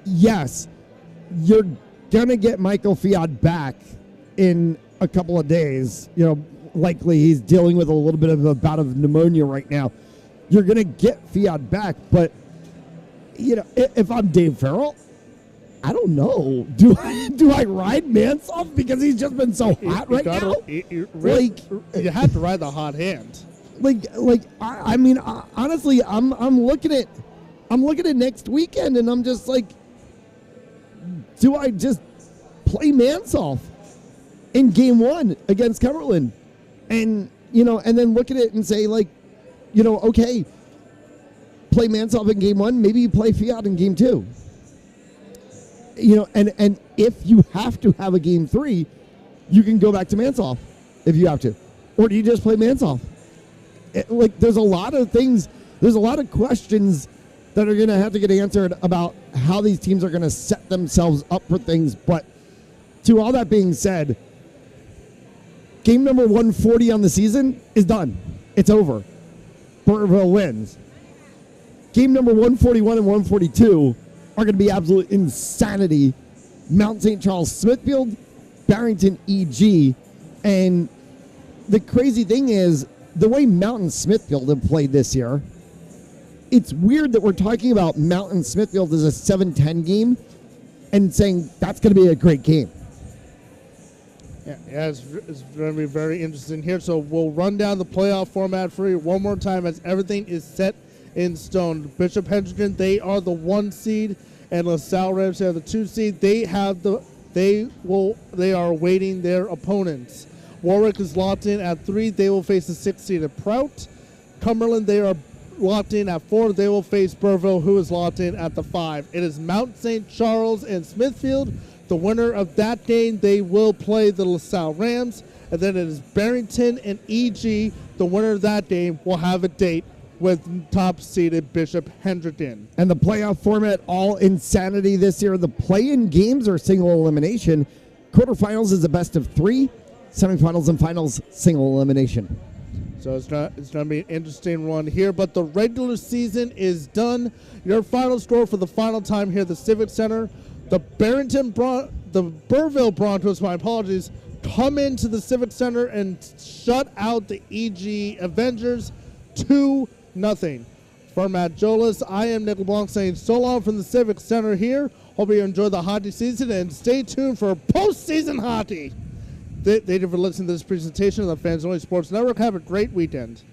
Yes, you're going to get Michael Fiat back in a couple of days. Likely he's dealing with a little bit of a bout of pneumonia right now. You're going to get Fiat back, but if I'm Dave Farrell, I don't know. Do I ride Mansoff because he's just been so hot right now? You have to ride the hot hand. Honestly, I'm looking at next weekend, and I'm just like, do I just play Mansoff in game 1 against Cumberland? And then look at it and say, okay, play Mansoff in game 1, maybe you play Fiat in game 2. And if you have to have a game 3, you can go back to Mansoff if you have to. Or do you just play Mansoff? There's a lot of things, there's a lot of questions that are going to have to get answered about how these teams are going to set themselves up for things. But to all that being said, game number 140 on the season is done. It's over. Burrillville wins. Game number 141 and 142 are going to be absolute insanity. Mount St. Charles, Smithfield, Barrington, EG. And the crazy thing is, the way Mount and Smithfield have played this year, it's weird that we're talking about Mount and Smithfield as a 7-10 game and saying that's going to be a great game. Yeah, it's going to be very interesting here. So we'll run down the playoff format for you one more time, as everything is set in stone. Bishop Hendrickson, they are the 1 seed, and LaSalle Rams are the 2 seed. They are awaiting their opponents. Warwick is locked in at 3. They will face the 6 seed at Prout. Cumberland, they are locked in at 4. They will face Burrillville, who is locked in at the 5. It is Mount St. Charles and Smithfield. The winner of that game, they will play the LaSalle Rams. And then it is Barrington and EG. The winner of that game will have a date with top-seeded Bishop Hendrickson. And the playoff format, all insanity this year. The play-in games are single elimination. Quarterfinals is a best of 3. Semifinals and finals, single elimination. So it's going to be an interesting one here. But the regular season is done. Your final score for the final time here at the Civic Center. The Burrillville Broncos, my apologies, come into the Civic Center and shut out the EG Avengers 2-0. For Matt Jolas, I am Nick LeBlanc saying so long from the Civic Center here. Hope you enjoy the hockey season, and stay tuned for postseason hockey. Thank you for listening to this presentation of the Fans Only Sports Network. Have a great weekend.